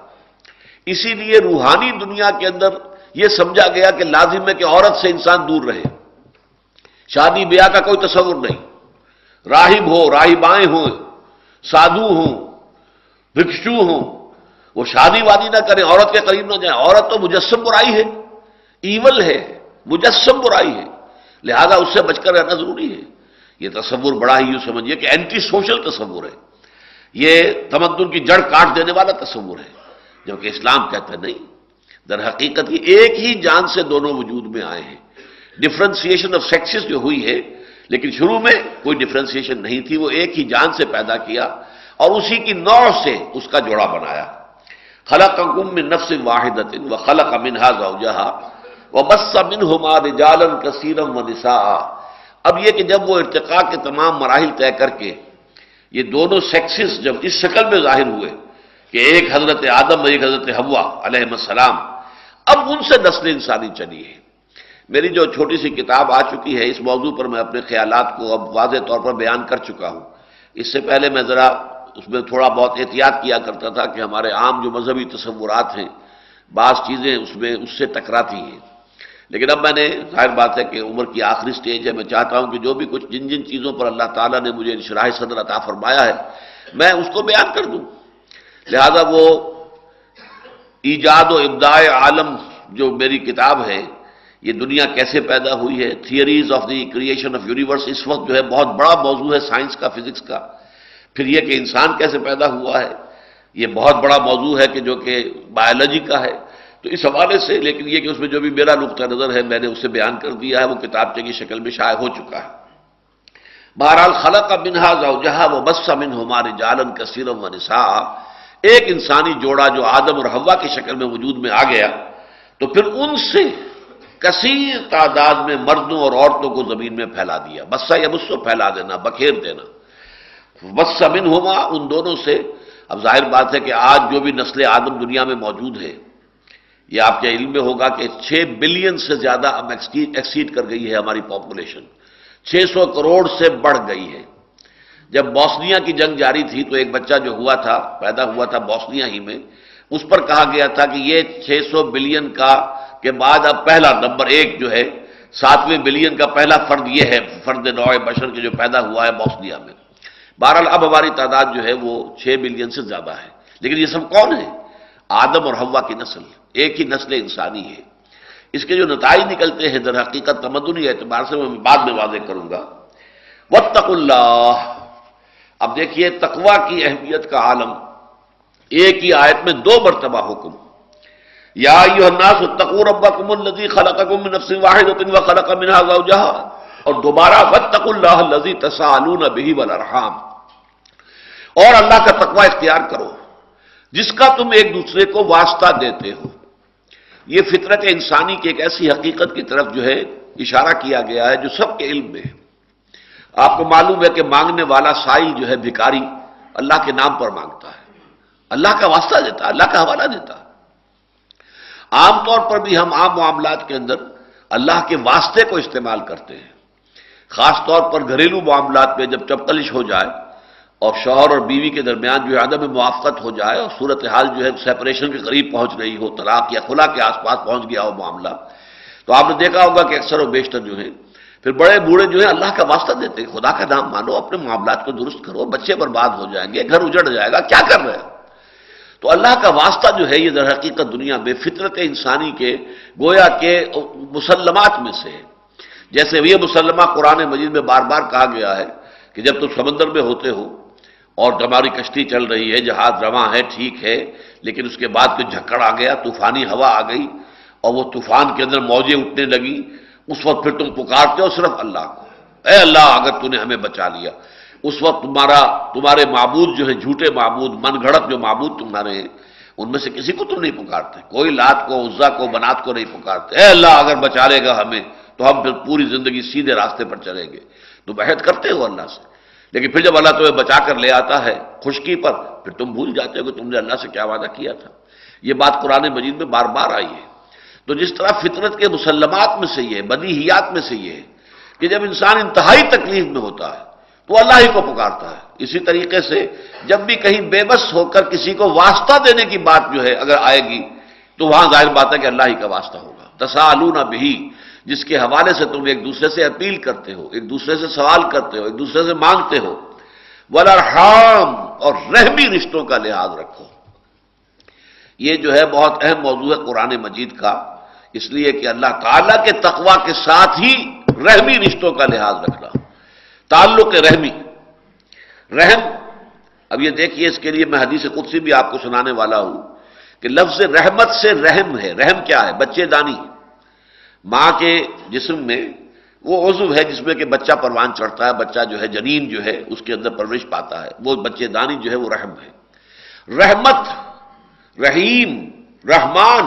اسی لیے روحانی دنیا کے اندر یہ سمجھا گیا کہ لازم ہے کہ عورت سے انسان دور رہے. شادی بیاہ کا کوئی تصور نہیں, راہب ہو, راہبائیں ہوں, سادھو ہوں, بھکشو ہوں, وہ شادی وادی نہ کریں, عورت کے قریب نہ جائیں. عورت تو مجسم برائی ہے, ایول ہے, مجسم برائی ہے, لہذا اس سے بچ کر رہنا ضروری ہے. یہ تصور بڑا ہی یوں سمجھیے کہ اینٹی سوشل تصور ہے, یہ تمدن کی جڑ کاٹ دینے والا تصور ہے, جبکہ اسلام کہتا ہے نہیں. در حقیقت یہ ایک ہی جان سے دونوں وجود میں آئے ہیں. ڈفرینسیشن آف سیکسز جو ہوئی ہے, لیکن شروع میں کوئی ڈفرینسیشن نہیں تھی, وہ ایک ہی جان سے پیدا کیا اور اسی کی نوع سے اس کا جوڑا بنایا. خلقکم من نفس واحدۃ وخلق منها زوجها وبث منهما رجالا كثيرا ونساء. اب یہ کہ جب وہ ارتقاء کے تمام مراحل طے کر کے یہ دونوں سیکسز جب اس شکل میں ظاہر ہوئے کہ ایک حضرت آدم اور ایک حضرت حوا علیہ السلام, اب ان سے نسل انسانی چلی ہے. میری جو چھوٹی سی کتاب آ چکی ہے اس موضوع پر میں اپنے خیالات کو اب واضح طور پر بیان کر چکا ہوں. اس سے پہلے میں ذرا اس میں تھوڑا بہت احتیاط کیا کرتا تھا کہ ہمارے عام جو مذہبی تصورات ہیں بعض چیزیں اس میں اس سے ٹکراتی ہیں. لیکن اب میں نے, ظاہر بات ہے کہ عمر کی آخری سٹیج ہے, میں چاہتا ہوں کہ جو بھی کچھ جن چیزوں پر اللہ تعالیٰ نے مجھے انشراح صدر عطا فرمایا ہے میں اس کو بیان کر دوں. لہذا وہ ایجاد و ابداع عالم جو میری کتاب ہے, یہ دنیا کیسے پیدا ہوئی ہے, theories of the creation of universe, اس وقت جو ہے بہت بڑا موضوع ہے سائنس کا, فزکس کا. پھر یہ کہ انسان کیسے پیدا ہوا ہے, یہ بہت بڑا موضوع ہے کہ جو کہ بایولوجی کا ہے. تو اس حوالے سے, لیکن یہ کہ اس میں جو بھی میرا نقطہ نظر ہے میں نے اسے بیان کر دیا ہے, وہ کتابچے کی شکل میں شائع ہو چکا ہے. بہرحال خلق منہا زوجہا وبث منہما رجالا کثیرا ونساء, ایک انسانی جوڑا جو آدم اور حوا کی شکل میں وجود میں آ گیا, تو پھر ان سے کثیر تعداد میں مردوں اور عورتوں کو زمین میں پھیلا دیا. بسا یا بسو, پھیلا دینا, بکھیر دینا. بس منہما, ان دونوں سے. اب ظاہر بات ہے کہ آج جو بھی نسل آدم دنیا میں موجود ہے, یہ آپ کے علم میں ہوگا کہ 6 بلین سے زیادہ اب ایکسیڈ کر گئی ہے ہماری پاپولیشن, 600 کروڑ سے بڑھ گئی ہے. جب بوسنیا کی جنگ جاری تھی تو ایک بچہ جو ہوا تھا, پیدا ہوا تھا بوسنیا ہی میں, اس پر کہا گیا تھا کہ یہ 600 بلین کا کے بعد اب پہلا نمبر 1 جو ہے, 7ویں بلین کا پہلا فرد یہ ہے, فرد نوع بشر کے جو پیدا ہوا ہے بوسنیا میں. بہرحال اب ہماری تعداد جو ہے وہ 6 بلین سے زیادہ ہے. لیکن یہ سب کون ہے؟ آدم اور حوا کی نسل, ایک ہی نسل انسانی ہے. اس کے جو نتائج نکلتے ہیں در حقیقت تمدنی اعتبار سے میں بعد میں واضح کروں گا. واتقوا اللہ. اب دیکھیے تقوی کی اہمیت کا عالم, ایک ہی آیت میں 2 مرتبہ حکم, یا ایھا الناس اتقوا ربکم الذی خلقکم من نفس واحدۃ وخلق منها زوجها, اور دوبارہ واتقوا اللہ الذی تساءلون بہ والارحام, اور اللہ کا تقوی اختیار کرو جس کا تم ایک دوسرے کو واسطہ دیتے ہو. یہ فطرت انسانی کی ایک ایسی حقیقت کی طرف جو ہے اشارہ کیا گیا ہے جو سب کے علم میں ہے. آپ کو معلوم ہے کہ مانگنے والا سائل جو ہے بھکاری اللہ کے نام پر مانگتا ہے, اللہ کا واسطہ دیتا ہے, اللہ کا حوالہ دیتا ہے. عام طور پر بھی ہم عام معاملات کے اندر اللہ کے واسطے کو استعمال کرتے ہیں, خاص طور پر گھریلو معاملات میں جب چپکلش ہو جائے اور شوہر اور بیوی کے درمیان جو عدم موافقت ہو جائے اور صورتحال جو ہے سیپریشن کے قریب پہنچ رہی ہو, طلاق یا خلا کے آس پاس پہنچ گیا ہو معاملہ, تو آپ نے دیکھا ہوگا کہ اکثر و بیشتر جو ہیں پھر بڑے بوڑھے جو ہیں اللہ کا واسطہ دیتے ہیں, خدا کا نام مانو, اپنے معاملات کو درست کرو, بچے برباد ہو جائیں گے, گھر اجڑ جائے گا, کیا کر رہے ہو. تو اللہ کا واسطہ جو ہے یہ در حقیقت دنیا میں فطرت انسانی کے گویا کے مسلمات میں سے ہے. جیسے یہ مسلمہ قرآن مجید میں بار بار کہا گیا ہے کہ جب تم سمندر میں ہوتے ہو اور ہماری کشتی چل رہی ہے, جہاز رواں ہے, ٹھیک ہے, لیکن اس کے بعد کوئی جھکڑ آ گیا, طوفانی ہوا آ گئی اور وہ طوفان کے اندر موجیں اٹھنے لگی, اس وقت پھر تم پکارتے ہو صرف اللہ کو, اے اللہ اگر تو نے ہمیں بچا لیا. اس وقت تمہارے معبود جو ہے جھوٹے معبود، من گھڑت جو معبود تمہارے ہیں، ان میں سے کسی کو تم نہیں پکارتے، کوئی لات کو، عزا کو، منات کو نہیں پکارتے۔ اے اللہ اگر بچا لے گا ہمیں تو ہم پھر پوری زندگی سیدھے راستے پر چلیں گے۔ تم عہد کرتے ہو اللہ سے، لیکن پھر جب اللہ تمہیں بچا کر لے آتا ہے خشکی پر، پھر تم بھول جاتے ہو کہ تم نے اللہ سے کیا وعدہ کیا تھا۔ یہ بات قرآن مجید میں بار بار آئی ہے۔ تو جس طرح فطرت کے مسلمات میں سے یہ ہے، بدیہیات میں سے یہ ہے کہ جب انسان انتہائی تکلیف میں ہوتا ہے تو اللہ ہی کو پکارتا ہے، اسی طریقے سے جب بھی کہیں بے بس ہو کر کسی کو واسطہ دینے کی بات جو ہے اگر آئے گی تو وہاں ظاہر بات ہے کہ اللہ ہی کا واسطہ ہوگا۔ تسالون بہ، جس کے حوالے سے تم ایک دوسرے سے اپیل کرتے ہو، ایک دوسرے سے سوال کرتے ہو، ایک دوسرے سے مانگتے ہو۔ والارحام، اور رحمی رشتوں کا لحاظ رکھو۔ یہ جو ہے بہت اہم موضوع ہے قرآن مجید کا، اس لیے کہ اللہ تعالیٰ کے تقوی کے ساتھ ہی رحمی رشتوں کا لحاظ رکھنا، تعلق رحمی، رحم۔ اب یہ دیکھیے، اس کے لیے میں حدیث قدسی بھی آپ کو سنانے والا ہوں کہ لفظ رحمت سے رحم ہے۔ رحم کیا ہے؟ بچے دانی۔ ماں کے جسم میں وہ عضو ہے جس میں کہ بچہ پروان چڑھتا ہے، بچہ جو ہے جنین جو ہے اس کے اندر پرورش پاتا ہے، وہ بچے دانی جو ہے وہ رحم ہے۔ رحمت، رحیم، رحمان،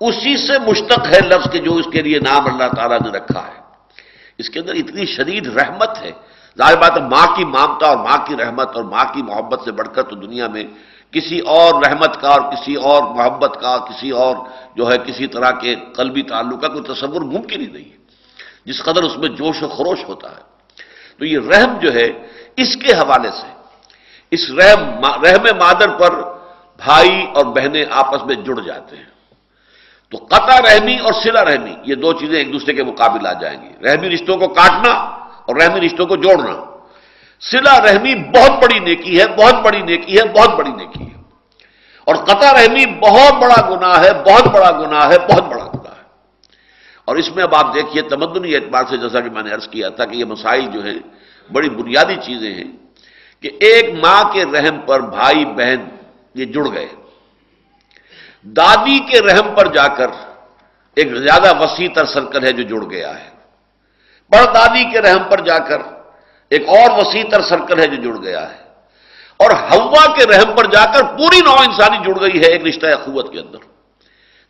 اسی سے مشتق ہے لفظ کے جو اس کے لیے نام اللہ تعالیٰ نے رکھا ہے۔ اس کے اندر اتنی شدید رحمت ہے، ظاہر بات ہے ماں کی ممتا اور ماں کی رحمت اور ماں کی محبت سے بڑھ کر تو دنیا میں کسی اور رحمت کا اور کسی اور محبت کا، کسی اور جو ہے کسی طرح کے قلبی تعلق کا کوئی تصور ممکن ہی نہیں ہے، جس قدر اس میں جوش و خروش ہوتا ہے۔ تو یہ رحم جو ہے اس کے حوالے سے، اس رحم مادر پر بھائی اور بہنیں آپس میں جڑ جاتے ہیں۔ تو قطع رحمی اور صلہ رحمی، یہ دو چیزیں ایک دوسرے کے مقابل آ جائیں گی، رحمی رشتوں کو کاٹنا اور رحمی رشتوں کو جوڑنا۔ صلہ رحمی بہت بڑی نیکی ہے، بہت بڑی نیکی ہے، بہت بڑی نیکی ہے، اور قطع رحمی بہت بڑا گناہ ہے، بہت بڑا گناہ ہے، بہت بڑا گناہ ہے۔ اور اس میں اب آپ دیکھیے تمدنی اعتبار سے، جیسا کہ میں نے عرض کیا تھا کہ یہ مسائل جو ہیں بڑی بنیادی چیزیں ہیں کہ ایک ماں کے رحم پر بھائی بہن یہ جڑ گئے، دادی کے رحم پر جا کر ایک زیادہ وسیع تر سرکل ہے جو جڑ گیا ہے، پردادی کے رحم پر جا کر ایک اور وسیع تر سرکل ہے جو جڑ گیا ہے، اور حوا کے رحم پر جا کر پوری نوع انسانی جڑ گئی ہے ایک رشتہ اخوت کے اندر۔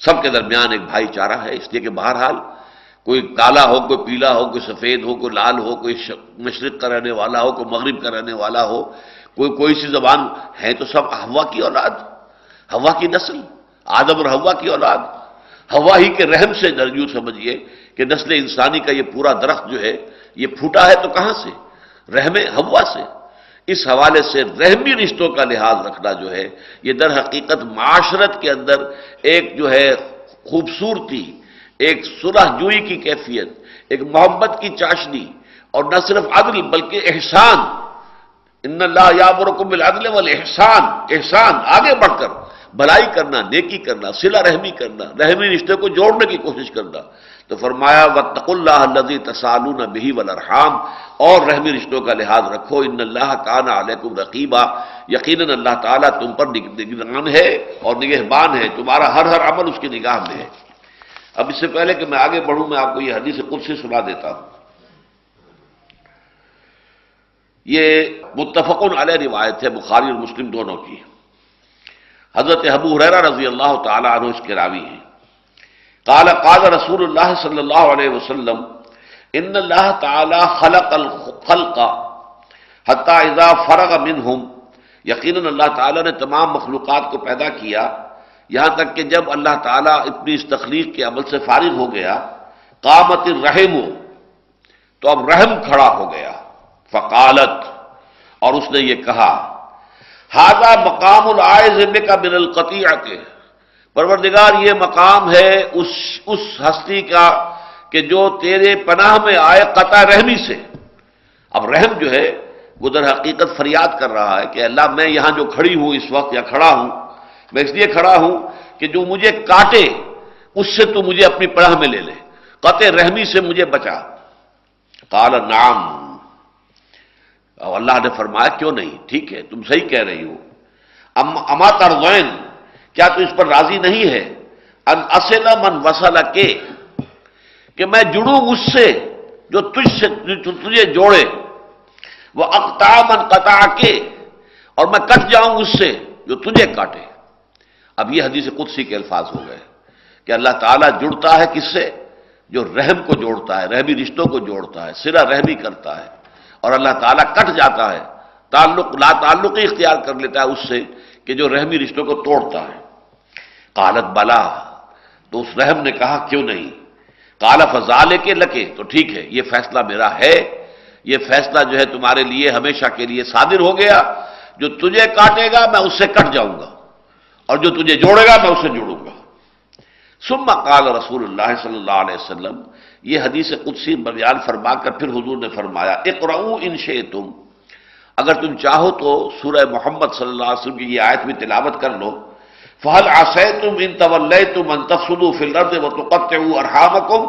سب کے درمیان ایک بھائی چارہ ہے، اس لیے کہ بہرحال کوئی کالا ہو، کوئی پیلا ہو، کوئی سفید ہو، کوئی لال ہو، کوئی مشرق کا رہنے والا ہو، کوئی مغرب کا رہنے والا ہو، کوئی سی زبان ہے، تو سب حوا کی اولاد، حوا کی نسل، آدم اور حوا کی اولاد۔ حوا ہی کے رحم سے درجو سمجھیے کہ نسل انسانی کا یہ پورا درخت جو ہے یہ پھوٹا ہے، تو کہاں سے؟ رحم حوا سے۔ اس حوالے سے رحمی رشتوں کا لحاظ رکھنا جو ہے یہ در حقیقت معاشرت کے اندر ایک جو ہے خوبصورتی، ایک صلح جوئی کی کیفیت، ایک محبت کی چاشنی، اور نہ صرف عدل بلکہ احسان، ان اللہ یامرکم بالعدل والاحسان، احسان آگے بڑھ کر بھلائی کرنا، نیکی کرنا، صلہ رحمی کرنا، رحمی رشتے کو جوڑنے کی کوشش کرنا۔ تو فرمایا واتقوا اللہ الذی تسالون بہ والارحام، اور رحمی رشتوں کا لحاظ رکھو، ان اللہ کان علیکم رقیبا، یقیناً اللہ تعالیٰ تم پر نگران ہے اور نگہبان ہے، تمہارا ہر عمل اس کی نگاہ میں ہے۔ اب اس سے پہلے کہ میں آگے بڑھوں میں آپ کو یہ حدیث قدسی سنا دیتا ہوں۔ یہ متفق علیہ روایت ہے، بخاری اور مسلم دونوں کی۔ حضرت ابو ہریرہ رضی اللہ تعالی عنہ اس کے راوی ہیں۔ قال رسول اللہ صلی اللہ علیہ وسلم ان اللہ تعالی خلق الخلق حتی اذا فرغ منہم، یقیناً اللہ تعالیٰ نے تمام مخلوقات کو پیدا کیا یہاں تک کہ جب اللہ تعالیٰ اپنی اس تخلیق کے عمل سے فارغ ہو گیا، قامت الرحم، تو اب رحم کھڑا ہو گیا، فقالت، اور اس نے یہ کہا، ھذا مقام العائذ بک من القطیعۃ، پروردگار یہ مقام ہے اس ہستی کا کہ جو تیرے پناہ میں آئے قطع رحمی سے۔ اب رحم جو ہے وہ در حقیقت فریاد کر رہا ہے کہ اللہ میں یہاں جو کھڑی ہوں اس وقت یا کھڑا ہوں، میں اس لیے کھڑا ہوں کہ جو مجھے کاٹے اس سے تو مجھے اپنی پناہ میں لے لے، قطع رحمی سے مجھے بچا۔ قال نعم، اور اللہ نے فرمایا کیوں نہیں، ٹھیک ہے تم صحیح کہہ رہی ہو۔ اما ترضین، کیا تو اس پر راضی نہیں ہے، ان اصل من وصل کے، کہ میں جڑوں اس سے جو تجھے جوڑے، وہ اقطع من قطعک، اور میں کٹ جاؤں اس سے جو تجھے کاٹے۔ اب یہ حدیث قدسی کے الفاظ ہو گئے کہ اللہ تعالیٰ جڑتا ہے کس سے؟ جو رحم کو جوڑتا ہے، رحمی رشتوں کو جوڑتا ہے، صلہ رحمی کرتا ہے، اور اللہ تعالیٰ کٹ جاتا ہے، لا تعلقی اختیار کر لیتا ہے اس سے کہ جو رحمی رشتوں کو توڑتا ہے۔ قالت بلا، تو اس رحم نے کہا کیوں نہیں؟ قال فذالک لک، تو ٹھیک ہے، یہ فیصلہ میرا ہے، یہ فیصلہ جو ہے تمہارے لیے ہمیشہ کے لیے صادر ہو گیا، جو تجھے کاٹے گا میں اس سے کٹ جاؤں گا، اور جو تجھے جوڑے گا میں اس سے جڑوں گا۔ ثم قال رسول اللہ صلی اللہ علیہ وسلم، یہ حدیث قدسی بیان فرما کر پھر حضور نے فرمایا اقرؤوا ان شئتم، اگر تم چاہو تو سورہ محمد صلی اللہ علیہ وسلم کی یہ آیت بھی تلاوت کر لو، فَهَلْ عَصَيْتُمْ إِن تَوَلَّيْتُمْ أَن تَفْسُدُوا فِي الْأَرْضِ وَتُقَطِّعُوا أَرْحَامَكُمْ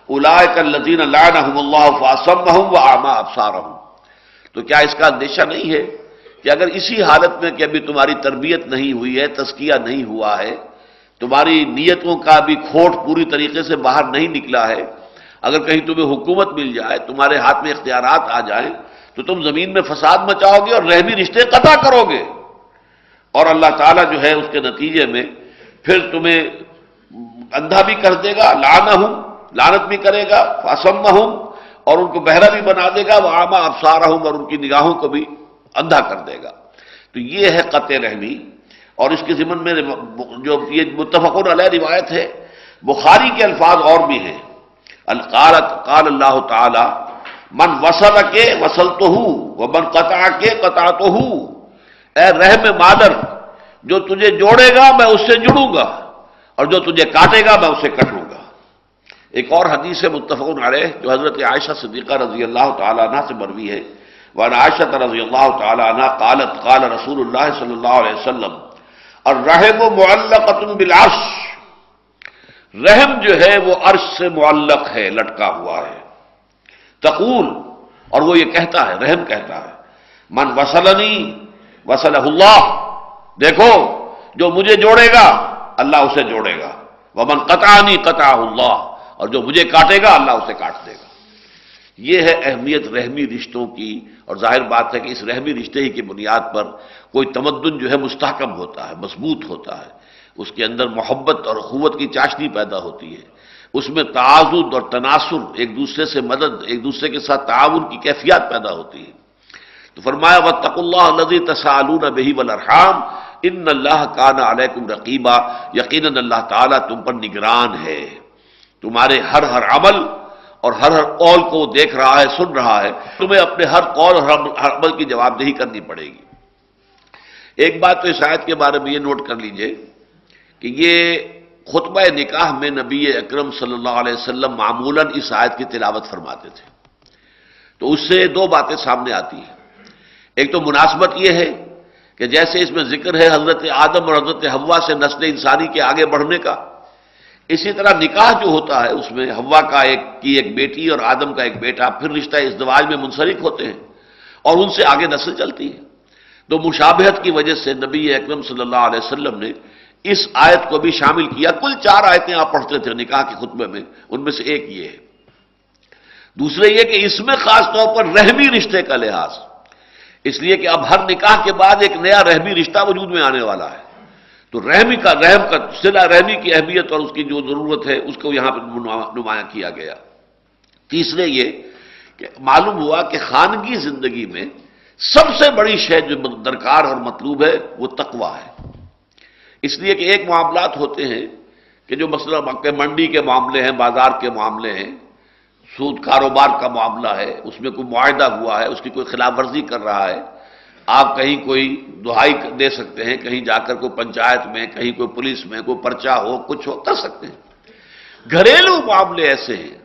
أُولَٰئِكَ الَّذِينَ لَعَنَهُمُ اللَّهُ فَأَصَمَّهُمْ وَأَعْمَىٰ أَبْصَارَهُم، تو کیا اس کا اندیشہ نہیں ہے کہ اگر اسی حالت میں کہ ابھی تمہاری تربیت نہیں ہوئی ہے، تزکیہ نہیں ہوا ہے، تمہاری نیتوں کا بھی کھوٹ پوری طریقے سے باہر نہیں نکلا ہے، اگر کہیں تمہیں حکومت مل جائے، تمہارے ہاتھ میں اختیارات آ جائیں، تو تم زمین میں فساد مچاؤ گے اور رحمی رشتے قطع کرو گے، اور اللہ تعالیٰ جو ہے اس کے نتیجے میں پھر تمہیں اندھا بھی کر دے گا، لعنہم، لعنت بھی کرے گا، فاسمہم، اور ان کو بہرا بھی بنا دے گا، وأعمى أبصارهم، اور ان کی نگاہوں کو بھی اندھا کر دے گا۔ تو یہ ہے قطع رحمی، اور اس کے ضمن میں جو یہ متفق علیہ روایت ہے، بخاری کے الفاظ اور بھی ہیں، قال اللہ تعالی من وصلک وصلتہ ومن قطعک قطعتہ، اے رحم مادر، جو تجھے جوڑے گا میں اس سے جڑوں گا، اور جو تجھے کاٹے گا میں اسے کٹوں گا۔ ایک اور حدیث متفق علیہ جو حضرت عائشہ صدیقہ رضی اللہ تعالی عنہ سے مروی ہے، وعن عائشہ رضی اللہ تعالی عنہ قالت قال رسول اللہ صلی اللہ علیہ وسلم الرحم معلقۃ بالعرش، رحم جو ہے وہ عرش سے معلق ہے، لٹکا ہوا ہے۔ تقول، اور وہ یہ کہتا ہے، رحم کہتا ہے، من وصلنی وصلہ اللہ، دیکھو جو مجھے جوڑے گا اللہ اسے جوڑے گا، ومن قطعنی قطعہ اللہ، اور جو مجھے کاٹے گا اللہ اسے کاٹ دے گا۔ یہ ہے اہمیت رحمی رشتوں کی، اور ظاہر بات ہے کہ اس رحمی رشتے ہی کی بنیاد پر کوئی تمدن جو ہے مستحکم ہوتا ہے، مضبوط ہوتا ہے، اس کے اندر محبت اور اخوت کی چاشنی پیدا ہوتی ہے، اس میں تعاضد اور تناصر، ایک دوسرے سے مدد، ایک دوسرے کے ساتھ تعاون کی کیفیت پیدا ہوتی ہے۔ تو فرمایا واتقوا اللہ الذی تساءلون بہ والارحام ان اللہ کان علیکم رقیبا، یقیناً اللہ تعالیٰ تم پر نگران ہے، تمہارے ہر عمل اور ہر قول کو دیکھ رہا ہے، سن رہا ہے، تمہیں اپنے ہر قول اور ہر عمل کی جواب دہی کرنی پڑے گی۔ ایک بات تو اس آیت کے بارے میں یہ نوٹ کر لیجئے کہ یہ خطبہ نکاح میں نبی اکرم صلی اللہ علیہ وسلم معمولاً اس آیت کی تلاوت فرماتے تھے، تو اس سے دو باتیں سامنے آتی ہیں۔ ایک تو مناسبت یہ ہے کہ جیسے اس میں ذکر ہے حضرت آدم اور حضرت حوا سے نسل انسانی کے آگے بڑھنے کا، اسی طرح نکاح جو ہوتا ہے اس میں حوا کا ایک بیٹی اور آدم کا ایک بیٹا پھر رشتہ ازدواج میں منسلک ہوتے ہیں، اور ان سے آگے نسل چلتی ہے۔ تو مشابہت کی وجہ سے نبی اکرم صلی اللہ علیہ وسلم نے اس آیت کو بھی شامل کیا۔ کل 4 آیتیں آپ پڑھتے تھے نکاح کے خطبے میں، ان میں سے ایک یہ ہے۔ دوسرے یہ کہ اس میں خاص طور پر رحمی رشتے کا لحاظ، اس لیے کہ اب ہر نکاح کے بعد ایک نیا رحمی رشتہ وجود میں آنے والا ہے، تو رحم کا صلہ رحمی کی اہمیت اور اس کی جو ضرورت ہے اس کو یہاں پر نمایاں کیا گیا۔ تیسرے یہ کہ معلوم ہوا کہ خانگی زندگی میں سب سے بڑی شے جو درکار اور مطلوب ہے وہ تقویٰ ہے، اس لیے کہ ایک معاملات ہوتے ہیں کہ جو مثلا منڈی کے معاملے ہیں، بازار کے معاملے ہیں، سود کاروبار کا معاملہ ہے، اس میں کوئی معاہدہ ہوا ہے، اس کی کوئی خلاف ورزی کر رہا ہے، آپ کہیں کوئی دہائی دے سکتے ہیں، کہیں جا کر کوئی پنچایت میں، کہیں کوئی پولیس میں کوئی پرچہ ہو، کچھ ہو، کر سکتے ہیں۔ گھریلو معاملے ایسے ہیں،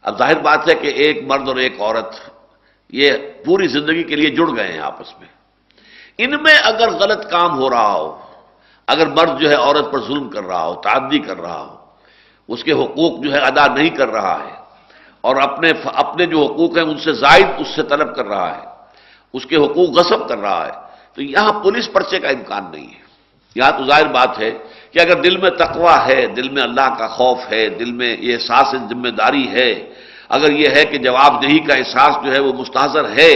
اب ظاہر بات ہے کہ ایک مرد اور ایک عورت یہ پوری زندگی کے لیے جڑ گئے ہیں آپس میں، ان میں اگر غلط کام ہو رہا ہو، اگر مرد جو ہے عورت پر ظلم کر رہا ہو، تعدی کر رہا ہو، اس کے حقوق جو ہے ادا نہیں کر رہا ہے، اور اپنے جو حقوق ہیں ان سے زائد اس سے طلب کر رہا ہے، اس کے حقوق غصب کر رہا ہے، تو یہاں پولیس پرچے کا امکان نہیں ہے۔ یہاں تو ظاہر بات ہے کہ اگر دل میں تقویٰ ہے، دل میں اللہ کا خوف ہے، دل میں یہ احساس ذمہ داری ہے، اگر یہ ہے کہ جواب دہی کا احساس جو ہے وہ مستحضر ہے